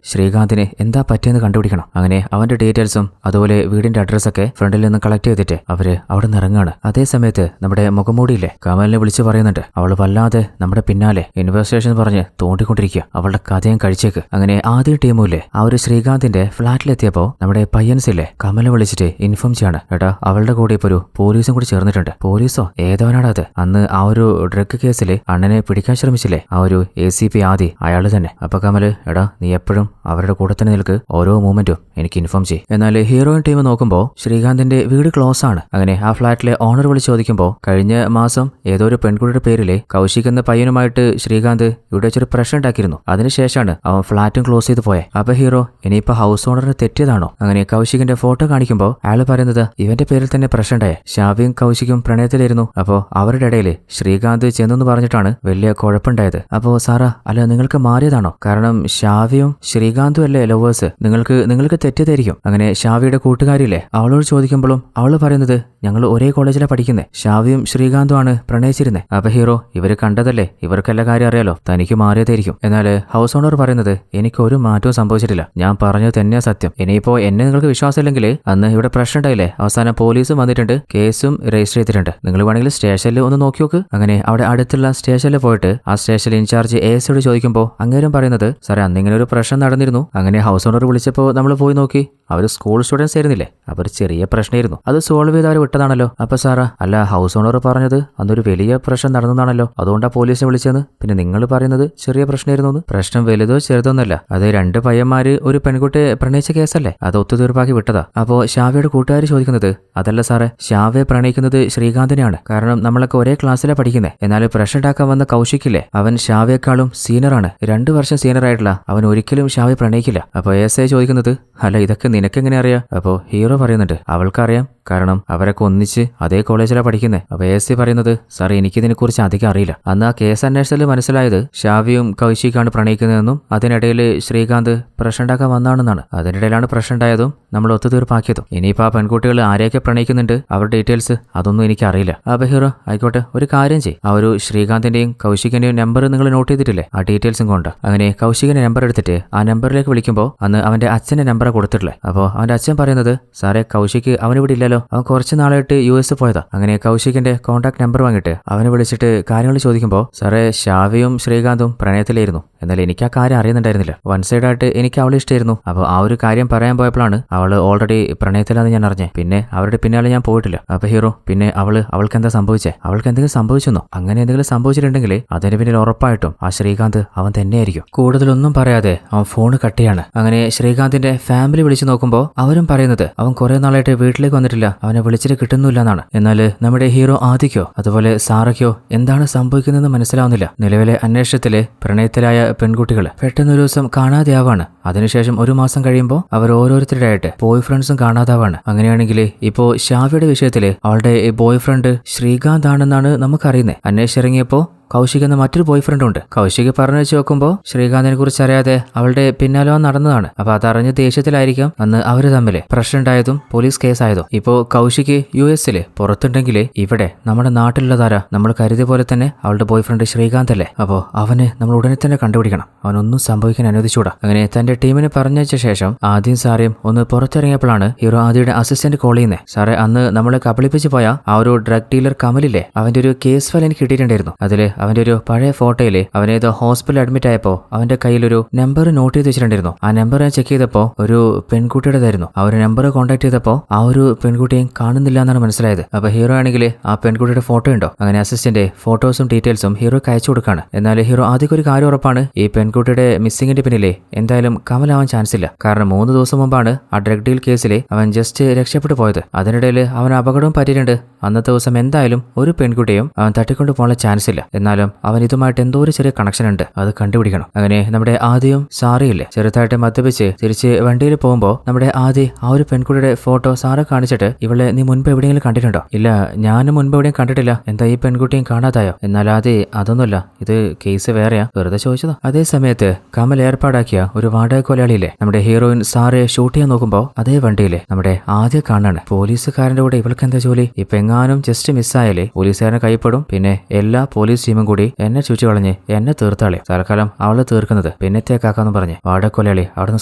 ശ്രീകാന്തിന് എന്താ പറ്റിയെന്ന് കണ്ടുപിടിക്കണം. അങ്ങനെ അവന്റെ ഡീറ്റെയിൽസും അതുപോലെ വീടിന്റെ അഡ്രസ്സൊക്കെ ഫ്രണ്ടിൽ നിന്ന് കളക്ട് ചെയ്തിട്ട് അവര് അവിടെ നിന്ന് ഇറങ്ങാണ്. അതേ സമയത്ത് നമ്മുടെ മുഖമൂടിയില്ലേ കമലിനെ വിളിച്ചു പറയുന്നുണ്ട്, അവള് വല്ലാതെ നമ്മുടെ പിന്നാലെ ഇൻവെസ്റ്റിഗേഷൻ പറഞ്ഞ് തോണ്ടിക്കൊണ്ടിരിക്കുക, അവളുടെ കഥയും കഴിച്ചേക്ക്. അങ്ങനെ ആദ്യ ടീമില്ലേ ആ ഒരു ശ്രീകാന്തിന്റെ ഫ്ളാറ്റിലെത്തിയപ്പോ നമ്മുടെ പയ്യൻസില്ലേ കമലിനെ വിളിച്ചിട്ട് ഇൻഫോം ചെയ്യാണ്, എടാ അവളുടെ കൂടെ ഇപ്പൊ ഒരു പോലീസും കൂടി ചേർന്നിട്ടുണ്ട്. പോലീസോ? ഏതവനാടാ അത്? അന്ന് ആ ഒരു ഡ്രഗ് കേസിൽ അണ്ണനെ പിടിക്കാൻ ശ്രമിച്ചില്ലേ ആ ഒരു ACP ആദി, അയാള് തന്നെ. അപ്പൊ കമല്, എടാ നീ എപ്പോഴും അവരുടെ കൂടെ തന്നെ നിൽക്ക്, ഓരോ മൂമെന്റും എനിക്ക് ഇൻഫോം സൈക്കോളജി. എന്നാൽ ഹീറോയിൻ ടീം നോക്കുമ്പോൾ ശ്രീകാന്തിന്റെ വീട് ക്ലോസ് ആണ്. അങ്ങനെ ആ ഫ്ളാറ്റിലെ ഓണർ വിളിച്ച് ചോദിക്കുമ്പോൾ കഴിഞ്ഞ മാസം ഏതോ ഒരു പെൺകുട്ടിയുടെ പേരിലെ കൗശിക് എന്ന പയ്യനുമായിട്ട് ശ്രീകാന്ത് ഇവിടെ വെച്ചൊരു പ്രശ്നം ഉണ്ടാക്കിയിരുന്നു. അതിനുശേഷമാണ് അവൻ ഫ്ളാറ്റും ക്ലോസ് ചെയ്ത് പോയെ. അപ്പൊ ഹീറോ ഇനിയിപ്പോ ഹൗസ് ഓണറിന് തെറ്റിയതാണോ? അങ്ങനെ കൗശികിന്റെ ഫോട്ടോ കാണിക്കുമ്പോൾ അയാൾ പറയുന്നത് ഇവന്റെ പേരിൽ തന്നെ പ്രശ്നം ഉണ്ടായേ. ഷാവിയും കൗശിക്കും പ്രണയത്തിലായിരുന്നു. അപ്പോ അവരുടെ ഇടയിൽ ശ്രീകാന്ത് ചെന്നെന്ന് പറഞ്ഞിട്ടാണ് വലിയ കുഴപ്പമുണ്ടായത്. അപ്പോ സാറാ അല്ല നിങ്ങൾക്ക് മാറിയതാണോ? കാരണം ഷാവിയും ശ്രീകാന്തും അല്ലേ ലവേഴ്സ്, നിങ്ങൾക്ക് തെറ്റിയതായിരിക്കും. അങ്ങനെ ഷാവിയുടെ കൂട്ടുകാരില്ലേ അവളോട് ചോദിക്കുമ്പോഴും അവള് പറയുന്നത് ഞങ്ങൾ ഒരേ കോളേജിലാണ് പഠിക്കുന്നത്, ഷാവിയും ശ്രീകാന്തും ആണ് പ്രണയിച്ചിരുന്നത്. അപ്പൊ ഹീറോ ഇവര് കണ്ടതല്ലേ, ഇവർക്കെല്ലാ കാര്യം അറിയാലോ, തനിക്ക് മാറിയതായിരിക്കും. എന്നാൽ ഹൗസ് ഓണർ പറയുന്നത് എനിക്ക് ഒരു മാറ്റവും സംഭവിച്ചിട്ടില്ല, ഞാൻ പറഞ്ഞത് തന്നെയാ സത്യം. ഇനിയിപ്പോ എന്നെ നിങ്ങൾക്ക് വിശ്വാസമില്ലെങ്കിൽ അന്ന് ഇവിടെ പ്രശ്നം ഉണ്ടായില്ലേ, അവസാനം പോലീസും വന്നിട്ടുണ്ട്, കേസും രജിസ്റ്റർ ചെയ്തിട്ടുണ്ട്. നിങ്ങൾ വേണമെങ്കിൽ സ്റ്റേഷനിൽ ഒന്ന് നോക്കി നോക്ക്. അങ്ങനെ അവിടെ അടുത്തുള്ള സ്റ്റേഷനിൽ പോയിട്ട് ആ സ്റ്റേഷനിൽ ഇൻചാർജ് എസിയോട് ചോദിക്കുമ്പോൾ അങ്ങേരും പറയുന്നത് സാറേ അന്നിങ്ങനെ ഒരു പ്രശ്നം നടന്നിരുന്നു. അങ്ങനെ ഹൗസ് ഓണർ വിളിച്ചപ്പോൾ നമ്മൾ പോയി നോക്കി, അവർ സ്കൂൾ സ്റ്റുഡൻസ് ആയിരുന്നില്ലേ, അവർ ചെറിയ പ്രശ്നമായിരുന്നു, അത് സോൾവ് ചെയ്ത് അവർ വിട്ടതാണല്ലോ. അപ്പൊ സാറാ അല്ല ഹൗസ് ഓണർ പറഞ്ഞത് അന്നൊരു വലിയ പ്രശ്നം നടന്നതാണല്ലോ, അതുകൊണ്ടാ പോലീസിനെ വിളിച്ചെന്ന്. പിന്നെ നിങ്ങൾ പറയുന്നത് ചെറിയ പ്രശ്നമായിരുന്നു. പ്രശ്നം വലുതോ ചെറുതൊന്നല്ല, അത് രണ്ട് പയ്യന്മാര് ഒരു പെൺകുട്ടിയെ പ്രണയിച്ച കേസല്ലേ, അത് ഒത്തുതീർപ്പാക്കി വിട്ടതാ. അപ്പോ ഷാവയുടെ കൂട്ടുകാർ ചോദിക്കുന്നത് അതല്ല സാറേ, ഷാവയെ പ്രണയിക്കുന്നത് ശ്രീകാന്തിനെയാണ്. കാരണം നമ്മളൊക്കെ ഒരേ ക്ലാസ്സിലാണ് പഠിക്കുന്നത്. എന്നാൽ പ്രശ്നം ഉണ്ടാക്കാൻ വന്ന കൗശിക്കില്ലേ, അവൻ ഷാവയെക്കാളും സീനിയറാണ്, 2 വർഷം സീനിയർ ആയിട്ടുള്ള അവൻ ഒരിക്കലും ഷാവയെ പ്രണയിക്കില്ല. അപ്പൊ എസ് ചോദിക്കുന്നത് അല്ല ഇതൊക്കെ നിനക്കെങ്ങനെ അറിയാം? അപ്പോ ഹീറോ പറയുന്നുണ്ട് അവൾക്കറിയാം, കാരണം അവരൊക്കെ ഒന്നിച്ച് അതേ കോളേജിലാണ് പഠിക്കുന്നത്. അപ്പൊ എസ് പറയുന്നത് സാർ എനിക്കിതിനെ കുറിച്ച് അധികം അറിയില്ല, അന്ന് ആ കേസ് അന്വേഷണത്തിൽ മനസ്സിലായത് ഷാവിയും കൗശിക്കാണ് പ്രണയിക്കുന്നതെന്നും അതിനിടയിൽ ശ്രീകാന്ത് പ്രശ്നം ഉണ്ടാക്കാൻ വന്നാണെന്നാണ്. അതിനിടയിലാണ് പ്രശ്നം ഉണ്ടായതും നമ്മൾ ഒത്തുതീർപ്പാക്കിയതും. ഇനിയിപ്പോൾ ആ പെൺകുട്ടികൾ ആരെയൊക്കെ പ്രണയിക്കുന്നുണ്ട് അവരുടെ ഡീറ്റെയിൽസ് അതൊന്നും എനിക്ക് അറിയില്ല. അപ്പൊ ഹീറോ ആയിക്കോട്ടെ ഒരു കാര്യം ചെയ്യും, ആ ഒരു ശ്രീകാന്തിന്റെയും കൗശികിന്റെയും നമ്പർ നിങ്ങൾ നോട്ട് ചെയ്തിട്ടില്ലേ, ആ ഡീറ്റെയിൽസും കൊണ്ട്. അങ്ങനെ കൗശികിന്റെ നമ്പർ എടുത്തിട്ട് ആ നമ്പറിലേക്ക് വിളിക്കുമ്പോൾ അന്ന് അവന്റെ അച്ഛന്റെ നമ്പർ കൊടുത്തിട്ടില്ലേ. അപ്പോൾ അവന്റെ അച്ഛൻ പറയുന്നത് സാറേ കൗശിക്ക് അവനിവിടെ ഇല്ലല്ലോ, അവൻ കുറച്ച് നാളായിട്ട് US പോയതാ. അങ്ങനെ കൗശികിന്റെ കോൺടാക്ട് നമ്പർ വാങ്ങിയിട്ട് അവനെ വിളിച്ചിട്ട് കാര്യങ്ങൾ ചോദിക്കുമ്പോൾ സാറേ ഷാവിയും ശ്രീകാന്തും പ്രണയത്തിലായിരുന്നു, എന്നാൽ എനിക്ക് ആ കാര്യം അറിയുന്നുണ്ടായിരുന്നില്ല, വൺ സൈഡായിട്ട് എനിക്ക് അവളെ ഇഷ്ടമായിരുന്നു. അപ്പോൾ ആ ഒരു കാര്യം പറയാൻ പോയപ്പോഴാണ് അവള് ഓൾറെഡി പ്രണയത്തിലാന്ന് ഞാൻ അറിഞ്ഞേ, പിന്നെ അവരുടെ പിന്നാലെ ഞാൻ പോയിട്ടില്ല. അപ്പൊ ഹീറോ പിന്നെ അവൾക്ക് എന്താ സംഭവിച്ചേ, അവൾക്ക് എന്തെങ്കിലും സംഭവിച്ചെന്നോ? അങ്ങനെ എന്തെങ്കിലും സംഭവിച്ചിട്ടുണ്ടെങ്കിൽ അതിന് പിന്നിൽ ഉറപ്പായിട്ടും ആ ശ്രീകാന്ത് അവൻ തന്നെയായിരിക്കും. കൂടുതലൊന്നും പറയാതെ അവൻ ഫോൺ കട്ട് ചെയ്യാണ്. അങ്ങനെ ശ്രീകാന്തിന്റെ ഫാമിലി വിളിച്ചു നോക്കുമ്പോൾ അവരും പറയുന്നത് അവൻ കുറെ നാളായിട്ട് വീട്ടിലേക്ക് വന്നിട്ടില്ല, അവനെ വിളിച്ചിട്ട് കിട്ടുന്നില്ല എന്നാണ്. എന്നാൽ നമ്മുടെ ഹീറോ ആദിക്കോ അതുപോലെ സാറയ്ക്കോ എന്താണ് സംഭവിക്കുന്നതെന്ന് മനസ്സിലാവുന്നില്ല. നിലവിലെ അന്വേഷണത്തിലെ പ്രണയത്തിലായ പെൺകുട്ടികൾ പെട്ടെന്നൊരു ദിവസം കാണാതെയാവാണ്. അതിനുശേഷം 1 മാസം കഴിയുമ്പോൾ അവർ ഓരോരുത്തരുടെയായിട്ട് ബോയ് ഫ്രണ്ട്സും കാണാതാവാണ്. അങ്ങനെയാണെങ്കിൽ ഇപ്പോ ഷാവിയുടെ വിഷയത്തില് അവളുടെ ബോയ് ഫ്രണ്ട് ശ്രീകാന്ത് ആണെന്നാണ് നമുക്കറിയുന്നത്. അന്വേഷിച്ചിറങ്ങിയപ്പോ കൗശിക് എന്ന മറ്റൊരു ബോയ് ഫ്രണ്ട് ഉണ്ട്. കൗശിക് പറഞ്ഞു വെച്ച് നോക്കുമ്പോൾ ശ്രീകാന്തിനെ കുറിച്ച് അറിയാതെ അവളുടെ പിന്നാലെ നടന്നതാണ്. അപ്പൊ അതറിഞ്ഞ ദേഷ്യത്തിലായിരിക്കാം അന്ന് അവര് തമ്മിൽ പ്രശ്നം ഉണ്ടായതും പോലീസ് കേസായതും. ഇപ്പോ കൗശിക് US പുറത്തുണ്ടെങ്കിൽ ഇവിടെ നമ്മുടെ നാട്ടിലുള്ളതാരാ, നമ്മൾ കരുതിയ പോലെ തന്നെ അവളുടെ ബോയ് ഫ്രണ്ട് ശ്രീകാന്ത് അല്ലേ. അപ്പോ അവന് നമ്മൾ ഉടനെ തന്നെ കണ്ടുപിടിക്കണം, അവനൊന്നും സംഭവിക്കാൻ അനുവദിച്ചൂടാ. അങ്ങനെ തന്റെ ടീമിനെ പറഞ്ഞയച്ച ശേഷം ആദ്യം സാറേയും ഒന്ന് പുറത്തിറങ്ങിയപ്പോഴാണ് ഹീറോ ആദ്യയുടെ അസിസ്റ്റന്റ് കോൾ ചെയ്യുന്നത്. സാറേ അന്ന് നമ്മളെ കബളിപ്പിച്ച് പോയ ആ ഒരു ഡ്രഗ് ഡീലർ കമലില്ലേ, അവന്റെ ഒരു കേസ് ഫയൽ എനിക്ക് കിട്ടിയിട്ടുണ്ടായിരുന്നു. അതില് അവന്റെ ഒരു പഴയ ഫോട്ടോയില് അവനേതോ ഹോസ്പിറ്റലിൽ അഡ്മിറ്റ് ആയപ്പോ അവന്റെ കയ്യിലൊരു നമ്പർ നോട്ട് ചെയ്ത് വെച്ചിട്ടുണ്ടായിരുന്നു. ആ നമ്പർ ഞാൻ ചെക്ക് ചെയ്തപ്പോ ഒരു പെൺകുട്ടിയുടേതായിരുന്നു. ആ ഒരു നമ്പർ കോൺടാക്ട് ചെയ്തപ്പോ ആ ഒരു പെൺകുട്ടിയും കാണുന്നില്ല എന്നാണ് മനസ്സിലായത്. അപ്പൊ ഹീറോ ആണെങ്കിൽ ആ പെൺകുട്ടിയുടെ ഫോട്ടോ ഉണ്ടോ, അങ്ങനെ അസിസ്റ്റന്റ് ഫോട്ടോസും ഡീറ്റെയിൽസും ഹീറോയ്ക്ക് അയച്ചു കൊടുക്കാണ്. എന്നാൽ ഹീറോ ആദ്യം ഒരു കാര്യം ഉറപ്പാണ്, ഈ പെൺകുട്ടിയുടെ മിസ്സിംഗിന്റെ പിന്നിലെ എന്തായാലും കമലാവാൻ ചാൻസ് ഇല്ല. കാരണം 3 ദിവസം മുമ്പാണ് ആ ഡ്രഗ് ഡീൽ കേസിൽ അവൻ ജസ്റ്റ് രക്ഷപ്പെട്ടു പോയത്. അതിനിടയിൽ അവൻ അപകടവും പറ്റിയിട്ടുണ്ട്. അന്നത്തെ ദിവസം എന്തായാലും ഒരു പെൺകുട്ടിയും അവൻ തട്ടിക്കൊണ്ടു പോകാൻ ചാൻസ് ഇല്ല. എന്നാലും അവൻ ഇതുമായിട്ട് എന്തോ ഒരു ചെറിയ കണക്ഷൻ ഉണ്ട്, അത് കണ്ടുപിടിക്കണം. അങ്ങനെ നമ്മുടെ ആദ്യം സാറിയില്ലേ ചെറുതായിട്ട് മദ്യപിച്ച് തിരിച്ച് വണ്ടിയിൽ പോകുമ്പോൾ നമ്മുടെ ആദ്യം ആ ഒരു പെൺകുട്ടിയുടെ ഫോട്ടോ സാറെ കാണിച്ചിട്ട് ഇവളെ നീ മുൻപ് എവിടെയെങ്കിലും കണ്ടിട്ടുണ്ടോ? ഇല്ല ഞാനും മുൻപ് എവിടെയും കണ്ടിട്ടില്ല, എന്താ ഈ പെൺകുട്ടിയും കാണാതായോ? എന്നാൽ ആദ്യം അതൊന്നുമല്ല, ഇത് കേസ് വേറെയാ, വെറുതെ ചോദിച്ചതാ. അതേ സമയത്ത് കമൽ ഏർപ്പാടാക്കിയ ഒരു വാടക കൊലയാളിയില്ലേ നമ്മുടെ ഹീറോയിൻ സാറെ ഷൂട്ട് ചെയ്യാൻ നോക്കുമ്പോൾ അതേ വണ്ടിയിലെ നമ്മുടെ ആദ്യം കാണാണ്. പോലീസുകാരന്റെ കൂടെ ഇവൾക്ക് എന്താ ജോലി? ഇപ്പൊ എങ്ങാനും ജസ്റ്റ് മിസ്സായാലേ പോലീസുകാരനെ കൈപ്പെടും, പിന്നെ എല്ലാ പോലീസ് ടീമും കൂടി എന്നെ ചുറ്റി കളഞ്ഞ് എന്നെ തീർത്താളെ. തൽക്കാലം അവള് തീർക്കുന്നത് പിന്നത്തേക്കാക്കാന്ന് പറഞ്ഞ് വാടക്കൊലയാളി അവിടുന്ന്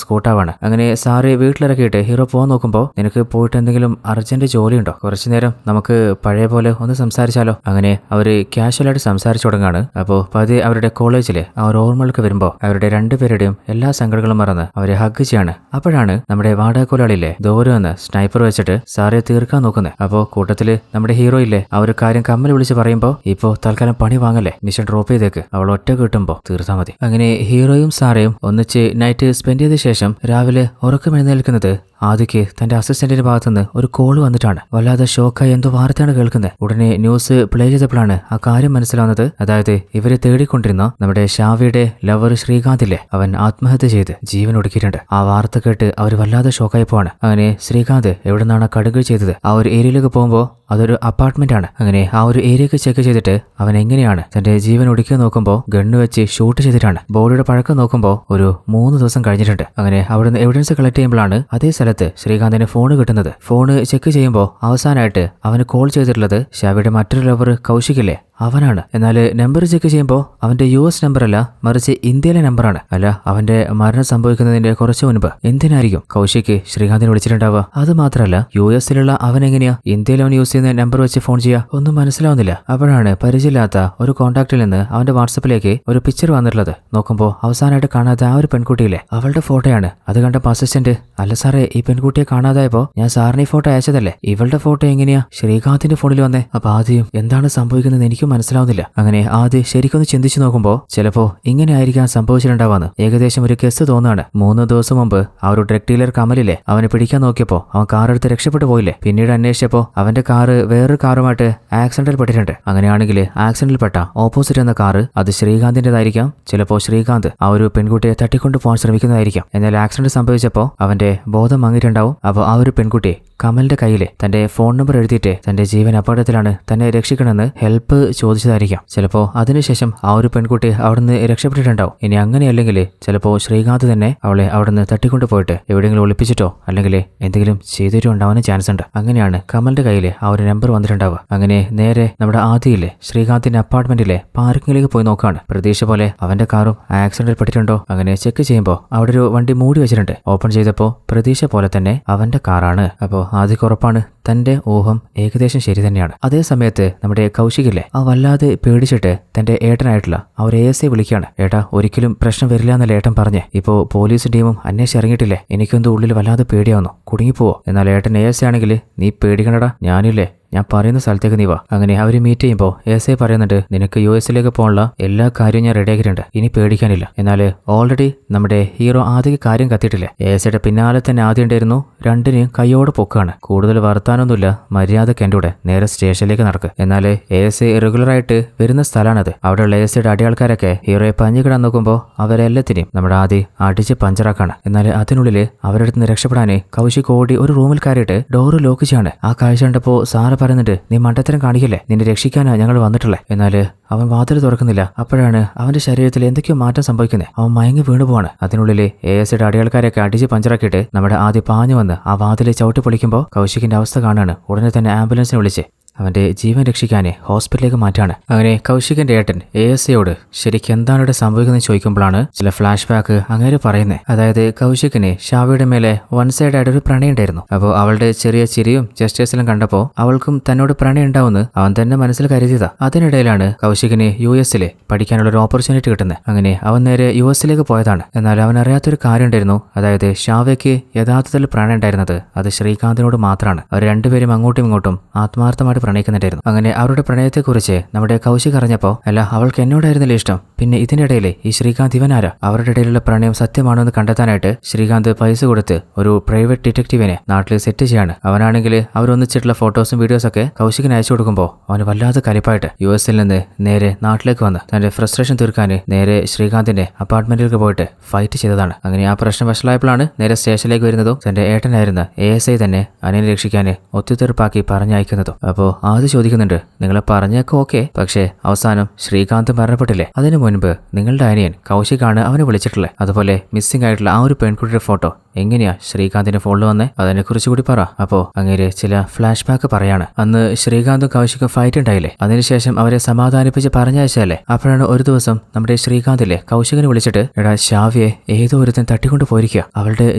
സ്കൂട്ടാവാണ്. അങ്ങനെ സാറ് വീട്ടിലിറക്കിയിട്ട് ഹീറോ പോകാൻ നോക്കുമ്പോൾ നിനക്ക് പോയിട്ട് എന്തെങ്കിലും അർജന്റ് ജോലിയുണ്ടോ, കുറച്ചുനേരം നമുക്ക് പഴയ പോലെ ഒന്ന് സംസാരിച്ചാലോ? അങ്ങനെ അവര് കാഷ്വലായിട്ട് സംസാരിച്ചു തുടങ്ങാണ്. അപ്പോൾ പതിയെ അവരുടെ കോളേജില് ആ ഒരു ഓർമ്മകൾക്ക് വരുമ്പോൾ അവരുടെ രണ്ടുപേരുടെയും എല്ലാ സങ്കടങ്ങളും മറന്ന് അവരെ ഹഗ് ചെയ്യാണ്. അപ്പോഴാണ് നമ്മുടെ വാടകൊലയാളില്ലേ ദൂരം എന്ന് സ്നൈപ്പർ വെച്ചിട്ട് സാറെ തീർക്കാൻ നോക്കുന്നത്. അപ്പോൾ കൂട്ടത്തില് നമ്മുടെ ഹീറോ ഇല്ലേ ആ ഒരു കാര്യം കമ്മൽ വിളിച്ച് പറയുമ്പോൾ ഇപ്പോ തൽക്കാലം പണി വാങ്ങല്ലേ, മിഷൻ ഡ്രോപ്പ് ചെയ്തേക്ക്, അവൾ ഒറ്റ കിട്ടുമ്പോ തീർത്താൽ മതി. അങ്ങനെ ഹീറോയും സാറയും ഒന്നിച്ച് നൈറ്റ് സ്പെൻഡ് ചെയ്ത ശേഷം രാവിലെ ഉറക്കം എഴുന്നേൽക്കുന്നത് ആദിക്ക് തന്റെ അസിസ്റ്റന്റിന്റെ ഭാഗത്തുനിന്ന് ഒരു കോൾ വന്നിട്ടാണ്. വല്ലാതെ ഷോക്കായി എന്തോ വാർത്തയാണ് കേൾക്കുന്നത്. ഉടനെ ന്യൂസ് പ്ലേ ചെയ്തപ്പോഴാണ് ആ കാര്യം മനസ്സിലാവുന്നത്. അതായത് ഇവരെ തേടിക്കൊണ്ടിരുന്ന നമ്മുടെ ഷാവിയുടെ ലവർ ശ്രീകാന്തില്ലേ, അവൻ ആത്മഹത്യ ചെയ്ത് ജീവൻ ഒടുക്കിയിട്ടുണ്ട്. ആ വാർത്ത കേട്ട് അവർ വല്ലാതെ ഷോക്കായി പോവാണ്. അങ്ങനെ ശ്രീകാന്ത് എവിടെ നിന്നാണ് കടുക് ചെയ്തത് ആ ഒരു ഏരിയയിലേക്ക് പോകുമ്പോൾ അതൊരു അപ്പാർട്ട്മെന്റ് ആണ്. അങ്ങനെ ആ ഒരു ഏരിയക്ക് ചെക്ക് ചെയ്തിട്ട് അവൻ എങ്ങനെയാണ് തന്റെ ജീവൻ ഒടുക്കിയ നോക്കുമ്പോൾ ഗണ്ണ് വെച്ച് ഷൂട്ട് ചെയ്തിട്ടാണ്. ബോഡിയുടെ പഴക്കം നോക്കുമ്പോൾ ഒരു 3 ദിവസം കഴിഞ്ഞിട്ടുണ്ട്. അങ്ങനെ അവിടുന്ന് എവിഡൻസ് കളക്ട് ചെയ്യുമ്പോഴാണ് അതേ സ്ഥലത്ത് ശ്രീകാന്തിന് ഫോൺ കിട്ടുന്നത്. ഫോണ് ചെക്ക് ചെയ്യുമ്പോൾ അവസാനമായിട്ട് അവന് കോൾ ചെയ്തിട്ടുള്ളത് ഷാവിയുടെ മറ്റൊരു ലവർ കൗശികില്ലേ, അവനാണ്. എന്നാൽ നമ്പർ ചെക്ക് ചെയ്യുമ്പോൾ അവന്റെ US നമ്പർ അല്ല, മറിച്ച് ഇന്ത്യയിലെ നമ്പറാണ്. അല്ല, അവന്റെ മരണം സംഭവിക്കുന്നതിന്റെ കുറച്ചു മുൻപ് എന്തിനായിരിക്കും കൗശിക് ശ്രീകാന്തിനെ വിളിച്ചിട്ടുണ്ടാവുക? അത് മാത്രമല്ല, US-ലുള്ള അവൻ എങ്ങനെയാ ഇന്ത്യയിൽ അവൻ യൂസ് ചെയ്യുന്ന നമ്പർ വെച്ച് ഫോൺ ചെയ്യാ? ഒന്നും മനസ്സിലാവുന്നില്ല. അപ്പോഴാണ് പരിചയമില്ലാത്ത ഒരു കോൺടാക്റ്റിൽ നിന്ന് അവന്റെ വാട്സപ്പിലേക്ക് ഒരു പിക്ചർ വന്നിട്ടുള്ളത്. നോക്കുമ്പോൾ അവസാനമായിട്ട് കാണാത്ത ആ ഒരു പെൺകുട്ടിയില്ലേ, അവളുടെ ഫോട്ടോയാണ്. അത് കണ്ടപ്പോൾ അസിസ്റ്റന്റ്, അല്ല സാറേ, ഈ പെൺകുട്ടിയെ കാണാതായപ്പോ ഞാൻ സാറിന് ഈ ഫോട്ടോ അയച്ചതല്ലേ, ഇവളുടെ ഫോട്ടോ എങ്ങനെയാ ശ്രീകാന്തിന്റെ ഫോണിൽ വന്നേ? അപ്പൊ ആദ്യം എന്താണ് സംഭവിക്കുന്നത് എനിക്ക് മനസ്സിലാവുന്നില്ല. അങ്ങനെ ആദ്യം ശരിക്കൊന്ന് ചിന്തിച്ചു നോക്കുമ്പോൾ ചിലപ്പോ ഇങ്ങനെ ആയിരിക്കാൻ സംഭവിച്ചിട്ടുണ്ടാവാന്ന് ഏകദേശം ഒരു കേസ് തോന്നാണ്. 3 ദിവസം മുമ്പ് ആ ഒരു ഡ്രഗ് ഡീലർ കമലില്ലേ, അവനെ പിടിക്കാൻ നോക്കിയപ്പോ അവൻ കാർ എടുത്ത് രക്ഷപ്പെട്ടു പോയില്ലേ. പിന്നീട് അന്വേഷിച്ചപ്പോ അവന്റെ കാറ് വേറൊരു കാറുമായിട്ട് ആക്സിഡന്റിൽ പെട്ടിട്ടുണ്ട്. അങ്ങനെയാണെങ്കിൽ ആക്സിഡന്റിൽപ്പെട്ട ഓപ്പോസിറ്റ് എന്ന കാറ് അത് ശ്രീകാന്തിന്റേതായിരിക്കാം. ചിലപ്പോ ശ്രീകാന്ത് ആ ഒരു പെൺകുട്ടിയെ തട്ടിക്കൊണ്ടു പോകാൻ ശ്രമിക്കുന്നതായിരിക്കാം. എന്നാൽ ആക്സിഡന്റ് സംഭവിച്ചപ്പോ അവന്റെ ബോധം മങ്ങിയിട്ടുണ്ടാവും. അപ്പോൾ ആ ഒരു പെൺകുട്ടി കമലിന്റെ കയ്യിലെ തന്റെ ഫോൺ നമ്പർ എഴുതിയിട്ട് തന്റെ ജീവൻ അപകടത്തിലാണ്, തന്നെ രക്ഷിക്കണമെന്ന് ഹെൽപ്പ് ചോദിച്ചതായിരിക്കാം. ചിലപ്പോ അതിനുശേഷം ആ ഒരു പെൺകുട്ടി അവിടുന്ന് രക്ഷപ്പെട്ടിട്ടുണ്ടാവും. ഇനി അങ്ങനെയല്ലെങ്കിൽ ചിലപ്പോ ശ്രീകാന്ത് തന്നെ അവളെ അവിടുന്ന് തട്ടിക്കൊണ്ടു പോയിട്ട് എവിടെയെങ്കിലും ഒളിപ്പിച്ചിട്ടോ അല്ലെങ്കിൽ എന്തെങ്കിലും ചെയ്തിട്ടോ ഉണ്ടാവാനും ചാൻസ് ഉണ്ട്. അങ്ങനെയാണ് കമലിന്റെ കയ്യിൽ ആ ഒരു നമ്പർ വന്നിട്ടുണ്ടാവുക. അങ്ങനെ നേരെ നമ്മുടെ ആദിയിലെ ശ്രീകാന്തിന്റെ അപ്പാർട്ട്മെന്റിലെ പാർക്കിങ്ങിലേക്ക് പോയി നോക്കാണ്. പ്രതീക്ഷ പോലെ അവന്റെ കാറും ആക്സിഡന്റിൽ പെട്ടിട്ടുണ്ടോ അങ്ങനെ ചെക്ക് ചെയ്യുമ്പോൾ അവിടെ ഒരു വണ്ടി മൂടി വെച്ചിട്ടുണ്ട്. ഓപ്പൺ ചെയ്തപ്പോൾ പ്രതീക്ഷ പോലെ തന്നെ അവന്റെ കാറാണ്. അപ്പോൾ ആദ്യം ഉറപ്പാണ് തന്റെ ഊഹം ഏകദേശം ശരി തന്നെയാണ്. അതേ സമയത്ത് നമ്മുടെ കൗശികില്ലേ, ആ വല്ലാതെ പേടിച്ചിട്ട് തന്റെ ഏട്ടനായിട്ടുള്ള ആ ഒരു ASI വിളിക്കുകയാണ്. ഏട്ടാ, ഒരിക്കലും പ്രശ്നം വരില്ല എന്നല്ല ഏട്ടൻ പറഞ്ഞേ. ഇപ്പോ പോലീസ് ടീമും അന്വേഷിച്ച് ഇറങ്ങിയിട്ടില്ലേ, എനിക്കെന്തോ ഉള്ളിൽ വല്ലാതെ പേടിയാവുന്നു, കുടുങ്ങിപ്പോവോ? എന്നാൽ ഏട്ടൻ ASI ആണെങ്കിൽ നീ പേടിക്കണടാ, ഞാനില്ലേ, ഞാൻ പറയുന്ന സ്ഥലത്തേക്ക് നീ വാ. അങ്ങനെ അവർ മീറ്റ് ചെയ്യുമ്പോൾ ASI പറയുന്നുണ്ട്, നിനക്ക് US-ലേക്ക് പോകാനുള്ള എല്ലാ കാര്യവും ഞാൻ റെഡിയാക്കിയിട്ടുണ്ട്, ഇനി പേടിക്കാനില്ല. എന്നാൽ ഓൾറെഡി നമ്മുടെ ഹീറോ ആദ്യ കാര്യം കത്തിയിട്ടില്ലേ, ASIയുടെ പിന്നാലെ തന്നെ ആദ്യം ഉണ്ടായിരുന്നു. രണ്ടിനെയും കൈയോടെ പൊക്കാണ്. കൂടുതൽ വർത്താനൊന്നുമില്ല, മര്യാദക്ക് എൻ്റെ കൂടെ നേരെ സ്റ്റേഷനിലേക്ക് നടക്ക്. എന്നാൽ ASI റെഗുലറായിട്ട് വരുന്ന സ്ഥലമാണത്. അവിടെയുള്ള ASIയുടെ അടിയാൾക്കാരൊക്കെ ഹീറോയെ പഞ്ഞിക്കിടാൻ നോക്കുമ്പോൾ അവരെല്ലാത്തിനെയും നമ്മുടെ ആദ്യം അടിച്ച് പഞ്ചറാക്കാണ്. എന്നാൽ അതിനുള്ളിൽ അവരുടെ നിന്ന് രക്ഷപ്പെടാൻ കൗശിക് ഓടി ഒരു റൂമിൽ കയറിയിട്ട് ഡോറ് ലോക്ക് ചെയ്യാണ്. ആ കാഴ്ച കണ്ടപ്പോൾ സാറ് പറയുന്നുണ്ട്, നീ മണ്ടത്തരം കാണിക്കില്ലേ, നിന്നെ രക്ഷിക്കാനാ ഞങ്ങൾ വന്നിട്ടുള്ളേ. എന്നാൽ അവൻ വാതിൽ തുറക്കുന്നില്ല. അപ്പോഴാണ് അവന്റെ ശരീരത്തിൽ എന്തൊക്കെയോ മാറ്റം സംഭവിക്കുന്നത്. അവൻ മയങ്ങി വീണു പോവാണ്. അതിനുള്ളിൽ ASIയുടെ അടിയാൾക്കാരെയൊക്കെ അടിച്ച് പഞ്ചറാക്കിയിട്ട് നമ്മുടെ ആദ്യം പാഞ്ഞു വന്ന് ആ വാതിലെ ചവിട്ടി പൊളിക്കുമ്പോൾ കൗശികിന്റെ അവസ്ഥ കാണാണ്. ഉടനെ തന്നെ ആംബുലൻസിനെ വിളിച്ച് അവന്റെ ജീവൻ രക്ഷിക്കാനെ ഹോസ്പിറ്റലിലേക്ക് മാറ്റാണ്. അങ്ങനെ കൗശികിന്റെ ഏട്ടൻ ASIയോട് ശരിക്കും എന്താണ് ഇവിടെ സംഭവിക്കുന്നത് ചോദിക്കുമ്പോഴാണ് ചില ഫ്ലാഷ് ബാക്ക് അങ്ങനെ പറയുന്നത്. അതായത് കൗശികിന് ഷാവിയുടെ മേലെ വൺ സൈഡ് ആയിട്ട് ഒരു പ്രണയം ഉണ്ടായിരുന്നു. അപ്പോൾ അവളുടെ ചെറിയ ചിരിയും ജസ്റ്റേഴ്സിലും കണ്ടപ്പോൾ അവൾക്കും തന്നോട് പ്രണയം ഉണ്ടാവുമെന്ന് അവൻ തന്നെ മനസ്സിൽ കരുതിയതാ. അതിനിടയിലാണ് കൗശികിന് US-ൽ പഠിക്കാനുള്ള ഒരു ഓപ്പർച്യൂണിറ്റി കിട്ടുന്നത്. അങ്ങനെ അവൻ നേരെ US-ലേക്ക് പോയതാണ്. എന്നാൽ അവൻ അറിയാത്തൊരു കാര്യം ഉണ്ടായിരുന്നു. അതായത് ഷാവയ്ക്ക് യഥാർത്ഥത്തിൽ പ്രണയം ഉണ്ടായിരുന്നത് അത് ശ്രീകാന്തിനോട് മാത്രമാണ്. അവർ രണ്ടുപേരും അങ്ങോട്ടും ഇങ്ങോട്ടും ആത്മാർത്ഥമായിട്ട് പ്രണയിക്കുന്നുണ്ടായിരുന്നു. അങ്ങനെ അവരുടെ പ്രണയത്തെക്കുറിച്ച് നമ്മുടെ കൗശിക് അറിഞ്ഞപ്പോൾ, അല്ല, അവൾക്ക് എന്നോടായിരുന്നില്ല ഇഷ്ടം, പിന്നെ ഇതിനിടയിലെ ഈ ശ്രീകാന്ത് ഇവനാരാ? അവരുടെ ഇടയിലുള്ള പ്രണയം സത്യമാണോ എന്ന് കണ്ടെത്താനായിട്ട് ശ്രീകാന്ത് പൈസ കൊടുത്ത് ഒരു പ്രൈവറ്റ് ഡിറ്റക്റ്റീവിനെ നാട്ടിൽ സെറ്റ് ചെയ്യാണ്. അവനാണെങ്കിൽ അവരൊന്നിച്ചിട്ടുള്ള ഫോട്ടോസും വീഡിയോസൊക്കെ കൗശികിന് അയച്ചു കൊടുക്കുമ്പോൾ അവന് വല്ലാതെ കലിപ്പായിട്ട് US-ൽ നിന്ന് നേരെ നാട്ടിലേക്ക് വന്ന് തന്റെ ഫ്രസ്ട്രേഷൻ തീർക്കാൻ നേരെ ശ്രീകാന്തിന്റെ അപ്പാർട്ട്മെന്റിലേക്ക് പോയിട്ട് ഫൈറ്റ് ചെയ്തതാണ്. അങ്ങനെ ആ പ്രശ്നം വഷളായപ്പോഴാണ് നേരെ സ്റ്റേഷനിലേക്ക് വരുന്നതും തന്റെ ഏട്ടനായിരുന്ന ASI തന്നെ അനിയനെ രക്ഷിക്കാൻ ഒത്തുതീർപ്പാക്കി പറഞ്ഞയക്കുന്നതും. അപ്പോൾ ആദ്യം ചോദിക്കുന്നുണ്ട്, നിങ്ങളെ പറഞ്ഞേക്കെ ഓക്കെ, പക്ഷേ അവസാനം ശ്രീകാന്ത് മരണപ്പെട്ടില്ലേ, അതിനു മുൻപ് നിങ്ങളുടെ അനിയൻ കൗശികാണ് അവനെ വിളിച്ചിട്ടുള്ളത്. അതുപോലെ മിസ്സിംഗ് ആയിട്ടുള്ള ആ ഒരു പെൺകുട്ടിയുടെ ഫോട്ടോ എങ്ങനെയാ ശ്രീകാന്തിന്റെ ഫോണിൽ വന്നേ, അതിനെ കുറിച്ച് കൂടി പറ. അപ്പോ അങ്ങേര് ചില ഫ്ലാഷ് ബാക്ക് പറയാണ്. അന്ന് ശ്രീകാന്തും കൗശിക്കും ഫൈറ്റ് ഉണ്ടായില്ലേ, അതിനുശേഷം അവരെ സമാധാനിപ്പിച്ച് പറഞ്ഞയച്ചല്ലേ. അപ്പോഴാണ് ഒരു ദിവസം നമ്മുടെ ശ്രീകാന്തിലെ കൗശികനെ വിളിച്ചിട്ട്, എടാ ഷാവിയെ ഏതോ ഒരുത്തൻ തട്ടിക്കൊണ്ടു പോയിരിക്കുക, അവളുടെ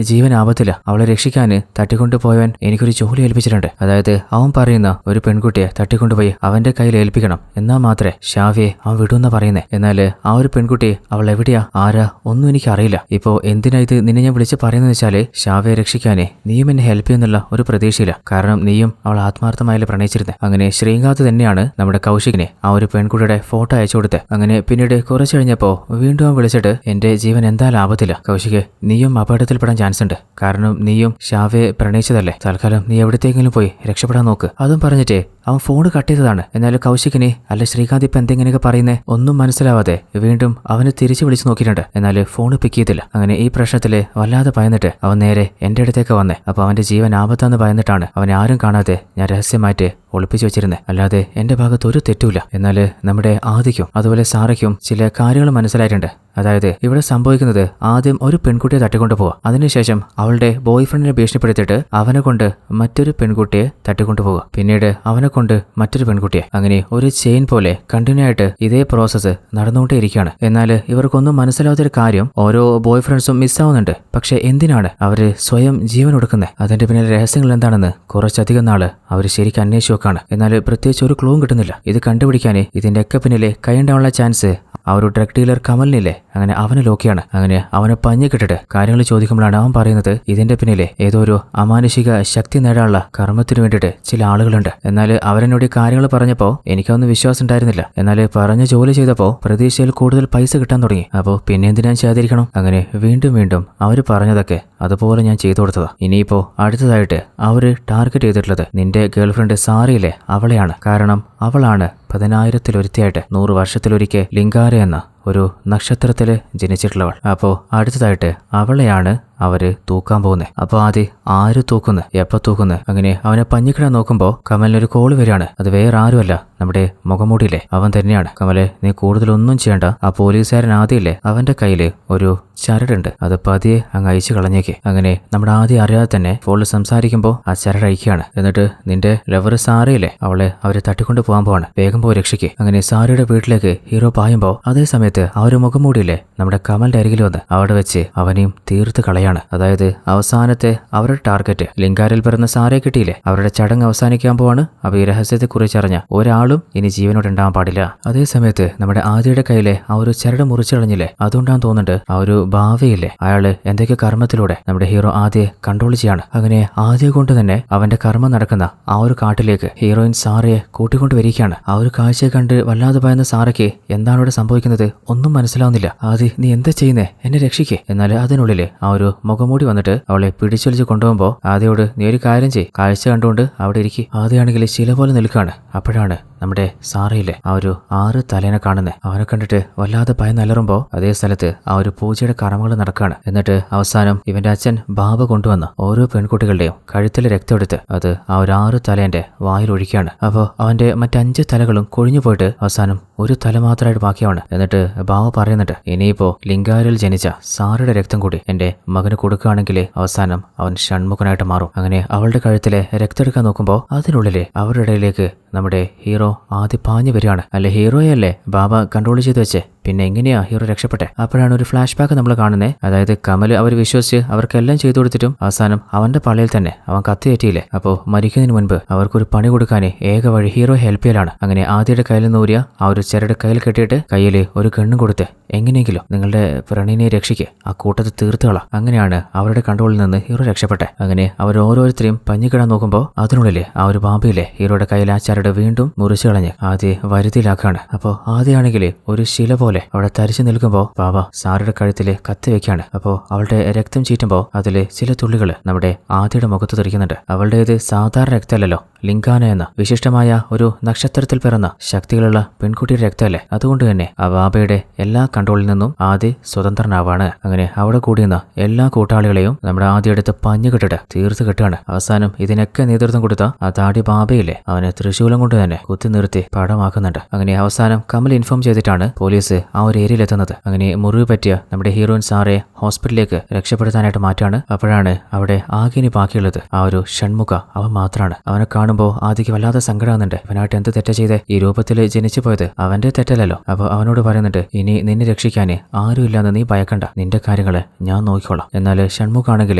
ജീവൻ ആപത്തില്ല, അവളെ രക്ഷിക്കാന് തട്ടിക്കൊണ്ടുപോയവൻ എനിക്കൊരു ജോലി ഏൽപ്പിച്ചിട്ടുണ്ട്. അതായത് അവൻ പറയുന്ന ഒരു പെൺകുട്ടിയെ തട്ടിക്കൊണ്ടുപോയി അവന്റെ കയ്യിൽ ഏൽപ്പിക്കണം, എന്നാൽ മാത്രമേ ഷാവിയെ അവൻ വിടുമെന്ന പറയുന്നേ. എന്നാൽ ആ ഒരു പെൺകുട്ടി അവൾ എവിടെയാ, ആരാ, ഒന്നും എനിക്ക് അറിയില്ല. ഇപ്പോ എന്തിനാ ഇത് നിന്നെ ഞാൻ വിളിച്ച് പറയുന്നത് വെച്ചാൽ വെച്ചാല് ഷാവയെ രക്ഷിക്കാനേ നീയും എന്നെ ഹെൽപ്പ് ചെയ്യുന്നുള്ള ഒരു പ്രതീക്ഷയില്ല. കാരണം നീയും അവൾ ആത്മാർത്ഥമായാലും പ്രണയിച്ചിരുന്നത്. അങ്ങനെ ശ്രീകാന്ത് തന്നെയാണ് നമ്മുടെ കൗശികിനെ ആ ഒരു പെൺകുട്ടിയുടെ ഫോട്ടോ അയച്ചു കൊടുത്തത്. അങ്ങനെ പിന്നീട് കുറച്ചു കഴിഞ്ഞപ്പോ വീണ്ടും അവൻ വിളിച്ചിട്ട് എന്റെ ജീവൻ എന്തായാലും ആപത്തില്ല കൗശിക്, നീയും അപകടത്തിൽപ്പെടാൻ ചാൻസ് ഉണ്ട്. കാരണം നീയും ഷാവയെ പ്രണയിച്ചതല്ലേ. തൽക്കാലം നീ എവിടത്തേക്കെങ്കിലും പോയി രക്ഷപ്പെടാൻ നോക്ക്. അതും പറഞ്ഞിട്ട് അവൻ ഫോൺ കട്ട് ചെയ്തതാണ്. എന്നാൽ കൗശികിനെ അല്ല ശ്രീകാന്ത് ഇപ്പൊ എന്തെങ്ങനെയൊക്കെ പറയുന്നേ ഒന്നും മനസ്സിലാവാതെ വീണ്ടും അവന് തിരിച്ചു വിളിച്ചു നോക്കിയിട്ടുണ്ട്. എന്നാൽ ഫോൺ പിക്ക് ചെയ്തില്ല. അങ്ങനെ ഈ പ്രശ്നത്തില് വല്ലാതെ ഭയന്നിട്ട് അവൻ നേരെ എന്റെ അടുത്തേക്ക് വന്നേ. അപ്പൊ അവന്റെ ജീവൻ ആപത്താന്ന് ഭയന്നിട്ടാണ് അവനെ ആരും കാണാതെ ഞാൻ രഹസ്യമായിട്ട് ഒളിപ്പിച്ചു വെച്ചിരുന്നത്. അല്ലാതെ എന്റെ ഭാഗത്ത് ഒരു തെറ്റുമില്ല. എന്നാൽ നമ്മുടെ ആദിക്കും അതുപോലെ സാറയ്ക്കും ചില കാര്യങ്ങൾ മനസ്സിലായിട്ടുണ്ട്. അതായത് ഇവിടെ സംഭവിക്കുന്നത് ആദ്യം ഒരു പെൺകുട്ടിയെ തട്ടിക്കൊണ്ടു പോവുക, അതിനുശേഷം അവളുടെ ബോയ് ഫ്രണ്ടിനെ ഭീഷണിപ്പെടുത്തിയിട്ട് അവനെ കൊണ്ട് മറ്റൊരു പെൺകുട്ടിയെ തട്ടിക്കൊണ്ടു പോവുക, പിന്നീട് അവനെ കൊണ്ട് മറ്റൊരു പെൺകുട്ടിയെ. അങ്ങനെ ഒരു ചെയിൻ പോലെ കണ്ടിന്യൂ ആയിട്ട് ഇതേ പ്രോസസ്സ് നടന്നുകൊണ്ടേയിരിക്കുകയാണ്. എന്നാൽ ഇവർക്കൊന്നും മനസ്സിലാവാത്തൊരു കാര്യം ഓരോ ബോയ് ഫ്രണ്ട്സും മിസ്സാവുന്നുണ്ട്. പക്ഷെ എന്തിനാണ് അവര് സ്വയം ജീവൻ കൊടുക്കുന്നത്? അതിന്റെ പിന്നിലെ രഹസ്യങ്ങൾ എന്താണെന്ന് കുറച്ചധികം നാള് അവർ ശരിക്കും അന്വേഷിച്ചു നോക്കാണ്. എന്നാൽ പ്രത്യേകിച്ച് ഒരു ക്ലൂവും കിട്ടുന്നില്ല. ഇത് കണ്ടുപിടിക്കാനേ ഇതിന്റെയൊക്കെ പിന്നിലെ കൈയുണ്ടാവാനുള്ള ചാൻസ് ആ ഒരു ഡ്രഗ് ഡീലർ കമലിനില്ലേ, അങ്ങനെ അവന് ലോക്കിയാണ്. അങ്ങനെ അവനെ പഞ്ഞു കിട്ടിട്ട് കാര്യങ്ങൾ ചോദിക്കുമ്പോഴാണ് അവൻ പറയുന്നത് ഇതിന്റെ പിന്നിലെ ഏതോ ഒരു അമാനുഷിക ശക്തി നേടാനുള്ള കർമ്മത്തിന് വേണ്ടിയിട്ട് ചില ആളുകളുണ്ട്. എന്നാൽ അവരെന്നോട് കാര്യങ്ങൾ പറഞ്ഞപ്പോ എനിക്കൊന്നും വിശ്വാസം ഉണ്ടായിരുന്നില്ല. എന്നാൽ പറഞ്ഞ ജോലി ചെയ്തപ്പോ പ്രതീക്ഷയിൽ കൂടുതൽ പൈസ കിട്ടാൻ തുടങ്ങി. അപ്പോ പിന്നെ എന്തിനാ ചെയ്യാതിരിക്കണം? അങ്ങനെ വീണ്ടും വീണ്ടും അവര് പറഞ്ഞതൊക്കെ അതുപോലെ ഞാൻ ചെയ്തു കൊടുത്തതാ. ഇനിയിപ്പോ അടുത്തതായിട്ട് അവര് ടാർഗറ്റ് ചെയ്തിട്ടുള്ളത് നിന്റെ ഗേൾഫ്രണ്ട് സാറിയില്ലേ, അവളെയാണ്. കാരണം അവളാണ് 10,000-ൽ-1 100 വർഷത്തിലൊരിക്കൽ ലിംഗാര എന്ന ഒരു നക്ഷത്രത്തില് ജനിച്ചിട്ടുള്ളവൾ. അപ്പോ അടുത്തതായിട്ട് അവളെയാണ് അവര് തൂക്കാൻ പോകുന്നത്. അപ്പൊ ആദ്യം ആര് തൂക്കുന്നു, എപ്പോ തൂക്കുന്നു? അങ്ങനെ അവനെ പഞ്ഞിക്കിടാൻ നോക്കുമ്പോ കമലിനൊരു കോള് വരികയാണ്. അത് വേറെ ആരുമല്ല, നമ്മുടെ മുഖംമൂടിയില്ലേ അവൻ തന്നെയാണ്. കമലെ, നീ കൂടുതലൊന്നും ചെയ്യണ്ട. ആ പോലീസുകാരൻ ആദ്യമില്ലേ, അവന്റെ കയ്യില് ഒരു ചരടുണ്ട്, അത് പതിയെ അങ്ങ് അയച്ചു കളഞ്ഞേക്ക്. അങ്ങനെ നമ്മുടെ ആദ്യം അറിയാതെ തന്നെ ഫോണിൽ സംസാരിക്കുമ്പോ ആ ചരട് അയക്കുകയാണ്. എന്നിട്ട് നിന്റെ ലവർ സാറിയില്ലേ, അവളെ അവര് തട്ടിക്കൊണ്ട് പോകാൻ പോവാണ്, വേഗം പോയി രക്ഷിക്ക്. അങ്ങനെ സാറിയുടെ വീട്ടിലേക്ക് ഹീറോ പായുമ്പോ അതേ സമയത്ത് ആ ഒരു മുഖംമൂടിയില്ലേ നമ്മുടെ കമലിന്റെ അരികിൽ വന്ന് അവിടെ വെച്ച് അവനെയും തീർത്ത് കളയാണ്. അതായത് അവസാനത്തെ അവരുടെ ടാർഗറ്റ് ലിംഗാരിൽ പിറന്ന സാറെ കിട്ടിയില്ലേ, അവരുടെ ചടങ്ങ് അവസാനിക്കാൻ പോവാണ്. അപ്പൊ ഈ രഹസ്യത്തെ കുറിച്ച് അറിഞ്ഞ ഒരാളും ഇനി ജീവനോട് ഉണ്ടാവാൻ പാടില്ല. അതേ സമയത്ത് നമ്മുടെ ആദിയുടെ കയ്യിലെ ആ ഒരു ചരട് മുറിച്ചു കളഞ്ഞില്ലേ, അതുകൊണ്ടാന്ന് തോന്നുന്നുണ്ട് ആ ഒരു ഭാവിയില്ലേ അയാള് എന്തൊക്കെ കർമ്മത്തിലൂടെ നമ്മുടെ ഹീറോ ആദ്യെ കൺട്രോൾ ചെയ്യാണ്. അങ്ങനെ ആദ്യം കൊണ്ട് തന്നെ അവന്റെ കർമ്മം നടക്കുന്ന ആ ഒരു കാട്ടിലേക്ക് ഹീറോയിൻ സാറയെ കൂട്ടിക്കൊണ്ടുവരികയാണ്. ആ ഒരു കാഴ്ചയെ കണ്ട് വല്ലാതെ ഭയന്ന സാറയ്ക്ക് എന്താണ് ഇവിടെ സംഭവിക്കുന്നത് ഒന്നും മനസ്സിലാവുന്നില്ല. ആദി, നീ എന്താ ചെയ്യുന്നേ, എന്നെ രക്ഷിക്കേ. എന്നാൽ അതിനുള്ളില് ആ ഒരു മുഖംമൂടി വന്നിട്ട് അവളെ പിടിച്ചൊലിച്ച് കൊണ്ടുപോകുമ്പോ ആദ്യയോട് നീ ഒരു കാര്യം ചെയ്യ്, കാഴ്ച കണ്ടുകൊണ്ട് അവിടെ ഇരിക്കും. ആദ്യമാണെങ്കിൽ ശില പോലെ നിൽക്കാണ്. അപ്പോഴാണ് നമ്മുടെ സാറയിലെ ആ ഒരു 6 തലേനെ കാണുന്നത്. അവനെ കണ്ടിട്ട് വല്ലാതെ ഭയം നലറുമ്പോ അതേ സ്ഥലത്ത് ആ ഒരു പൂജയുടെ കർമ്മങ്ങൾ നടക്കുകയാണ്. എന്നിട്ട് അവസാനം ഇവന്റെ അച്ഛൻ ബാബ കൊണ്ടുവന്ന ഓരോ പെൺകുട്ടികളുടെയും കഴുത്തിൽ രക്തം എടുത്ത് അത് ആ ഒരു 6 തലേന്റെ വായിൽ ഒഴിക്കുകയാണ്. അപ്പോ അവന്റെ മറ്റ് 5 തലകളും കൊഴിഞ്ഞു പോയിട്ട് അവസാനം ഒരു തല മാത്രമായിട്ട് ബാക്കിയാണ്. എന്നിട്ട് ബാബ പറയുന്നുണ്ട് ഇനിയിപ്പോ ലിംഗാരിൽ ജനിച്ച സാറുടെ രക്തം കൂടി എന്റെ മകന് കൊടുക്കുകയാണെങ്കിൽ അവസാനം അവൻ ഷൺമുഖനായിട്ട് മാറും. അങ്ങനെ അവളുടെ കഴുത്തിലെ രക്തം എടുക്കാൻ നോക്കുമ്പോ അതിനുള്ളിലെ അവരുടെ ഇടയിലേക്ക് നമ്മുടെ ഹീറോ ആദ്യം പാഞ്ഞു വരികയാണ്. അല്ലെ ഹീറോയല്ലേ ബാബ കൺട്രോൾ ചെയ്ത് വെച്ചേ, പിന്നെ എങ്ങനെയാ ഹീറോ രക്ഷപ്പെട്ടെ? അപ്പോഴാണ് ഒരു ഫ്ലാഷ് ബാക്ക് നമ്മൾ കാണുന്നത്. അതായത് കമൽ അവർ വിശ്വസിച്ച് അവർക്കെല്ലാം ചെയ്തു കൊടുത്തിട്ടും അവസാനം അവന്റെ പള്ളിയിൽ തന്നെ അവൻ കത്തിയേറ്റിയില്ലേ. അപ്പോൾ മരിക്കുന്നതിന് മുൻപ് അവർക്കൊരു പണി കൊടുക്കാൻ ഏക വഴി ഹീറോ ഹെൽപ്പ് ചെയ്യലാണ്. അങ്ങനെ ആദ്യയുടെ കയ്യിൽ നിന്ന് ഊരിയ ആ ഒരു ചരട് കയ്യിൽ കെട്ടിയിട്ട് കയ്യിൽ ഒരു ഗണ്ണും കൊടുത്ത് എങ്ങനെയെങ്കിലും നിങ്ങളുടെ പ്രണയിനെ രക്ഷിക്ക്, ആ കൂട്ടത്തിൽ തീർത്തുകളാം. അങ്ങനെയാണ് അവരുടെ കൺട്രോളിൽ നിന്ന് ഹീറോ രക്ഷപ്പെട്ടെ. അങ്ങനെ അവർ ഓരോരുത്തരെയും പഞ്ഞിക്കിടാൻ നോക്കുമ്പോൾ അതിനുള്ളിലെ ആ ഒരു ബാബയിലെ ഹീറോയുടെ കയ്യിൽ ആ ചരട് വീണ്ടും മുറിച്ചു കളഞ്ഞ് ആദ്യ വരുതിയിലാക്കാണ്. അപ്പോൾ ആദ്യമാണെങ്കിൽ ഒരു ശില പോലെ അവിടെ തരിച്ചു നിൽക്കുമ്പോൾ ബാബ സാറുടെ കഴുത്തില് കത്തി വെക്കാണ്. അപ്പോൾ അവളുടെ രക്തം ചീറ്റുമ്പോൾ അതില് ചില തുള്ളികൾ നമ്മുടെ ആദ്യയുടെ മുഖത്ത് തെറിക്കുന്നുണ്ട്. അവളുടേത് സാധാരണ രക്തമല്ലല്ലോ, ലിംഗാന എന്ന വിശിഷ്ടമായ ഒരു നക്ഷത്രത്തിൽ പിറന്ന ശക്തികളുള്ള പെൺകുട്ടിയുടെ രക്തമല്ലേ. അതുകൊണ്ട് തന്നെ ആ ബാബയുടെ എല്ലാ കൺട്രോളിൽ നിന്നും ആദ്യ സ്വതന്ത്രനാവാണ്. അങ്ങനെ അവിടെ കൂടിയുന്ന എല്ലാ കൂട്ടാളികളെയും നമ്മുടെ ആദ്യം എടുത്ത് പഞ്ഞുകെട്ടിട്ട് തീർത്ത് കെട്ടുകയാണ്. അവസാനം ഇതിനൊക്കെ നേതൃത്വം കൊടുത്ത ആ താടി ബാബയില്ലേ അവനെ തൃശൂലം കൊണ്ട് തന്നെ കുത്തി നിർത്തി പടമാക്കുന്നുണ്ട്. അങ്ങനെ അവസാനം കമൽ ഇൻഫോം ചെയ്തിട്ടാണ് പോലീസ് ആ ഒരു ഏരിയയിലെത്തുന്നത്. അങ്ങനെ മുറിവ് പറ്റിയ നമ്മുടെ ഹീറോയിൻ സാറെ ഹോസ്പിറ്റലിലേക്ക് രക്ഷപ്പെടുത്താനായിട്ട് മാറ്റാണ്. അപ്പോഴാണ് അവിടെ ആകെ ബാക്കിയുള്ളത് ആ ഒരു ഷൺമുഖ അവൻ മാത്രമാണ്. അവനെ കാണുമ്പോൾ ആദ്യക്ക് വല്ലാതെ സങ്കടമാകുന്നുണ്ട്. അവനായിട്ട് എന്ത് തെറ്റ ചെയ്തേ, ഈ രൂപത്തിൽ ജനിച്ചു പോയത് അവന്റെ തെറ്റല്ലല്ലോ. അപ്പോൾ അവനോട് പറയുന്നുണ്ട് ഇനി നിന്നെ രക്ഷിക്കാനേ ആരുമില്ലാന്ന് നീ ഭയക്കണ്ട, നിന്റെ കാര്യങ്ങള് ഞാൻ നോക്കിക്കോളാം. എന്നാൽ ഷൺമുഖാണെങ്കിൽ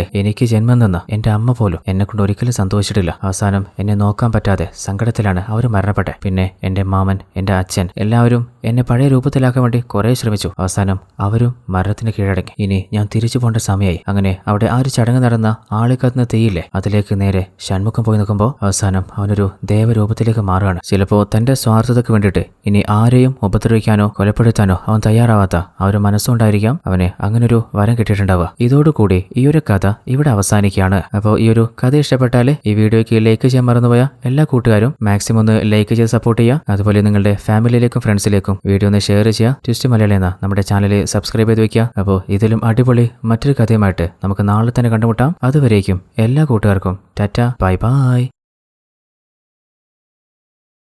എനിക്ക് ജന്മം തന്ന എന്റെ അമ്മ പോലും എന്നെ കൊണ്ട് ഒരിക്കലും സന്തോഷിച്ചിട്ടില്ല. അവസാനം എന്നെ നോക്കാൻ പറ്റാതെ സങ്കടത്തിലാണ് അവർ മരണപ്പെട്ടെ. പിന്നെ എന്റെ മാമൻ, എന്റെ അച്ഛൻ എല്ലാവരും എന്നെ പഴയ രൂപത്തിലാക്കാൻ വേണ്ടി കുറെ ശ്രമിച്ചു. അവസാനം അവരും മരണത്തിന് കീഴടങ്ങി. ഇനി ഞാൻ തിരിച്ചു പോകേണ്ട സമയമായി. അങ്ങനെ അവിടെ ആ ഒരു ചടങ്ങ് നടന്ന ആളിക്കത്തുന്ന തീയില്ലേ, അതിലേക്ക് നേരെ ഷൺമുഖം പോയി നിൽക്കുമ്പോൾ അവസാനം അവനൊരു ദേവരൂപത്തിലേക്ക് മാറുകയാണ്. ചിലപ്പോൾ തന്റെ സ്വാർത്ഥതയ്ക്ക് വേണ്ടിയിട്ട് ഇനി ആരെയും ഉപദ്രവിക്കാനോ കൊലപ്പെടുത്താനോ അവൻ തയ്യാറാവാത്ത ആ ഒരു മനസ്സുകൊണ്ടായിരിക്കാം അവനെ അങ്ങനൊരു വരം കിട്ടിയിട്ടുണ്ടാവുക. ഇതോടുകൂടി ഈ ഒരു കഥ ഇവിടെ അവസാനിക്കുകയാണ്. അപ്പോൾ ഈ ഒരു കഥ ഇഷ്ടപ്പെട്ടാൽ ഈ വീഡിയോയ്ക്ക് ലൈക്ക് ചെയ്യാൻ മറന്നുപോയ എല്ലാ കൂട്ടുകാരും മാക്സിമം ഒന്ന് ലൈക്ക് ചെയ്ത് സപ്പോർട്ട് ചെയ്യുക. അതുപോലെ നിങ്ങളുടെ ഫാമിലിയിലേക്കും ഫ്രണ്ട്സിലേക്കും വീഡിയോ ഒന്ന് ഷെയർ ചെയ്യുക. ട്വിസ്റ്റ് മലയാളി എന്ന നമ്മുടെ ചാനൽ സബ്സ്ക്രൈബ് ചെയ്ത് വെക്കുക. അപ്പോൾ ഇതിലും അടിപൊളി മറ്റൊരു കഥയുമായിട്ട് നമുക്ക് നാളെ തന്നെ കണ്ടുമുട്ടാം. അതുവരേക്കും എല്ലാ കൂട്ടുകാർക്കും ടാറ്റ, ബൈ ബൈ.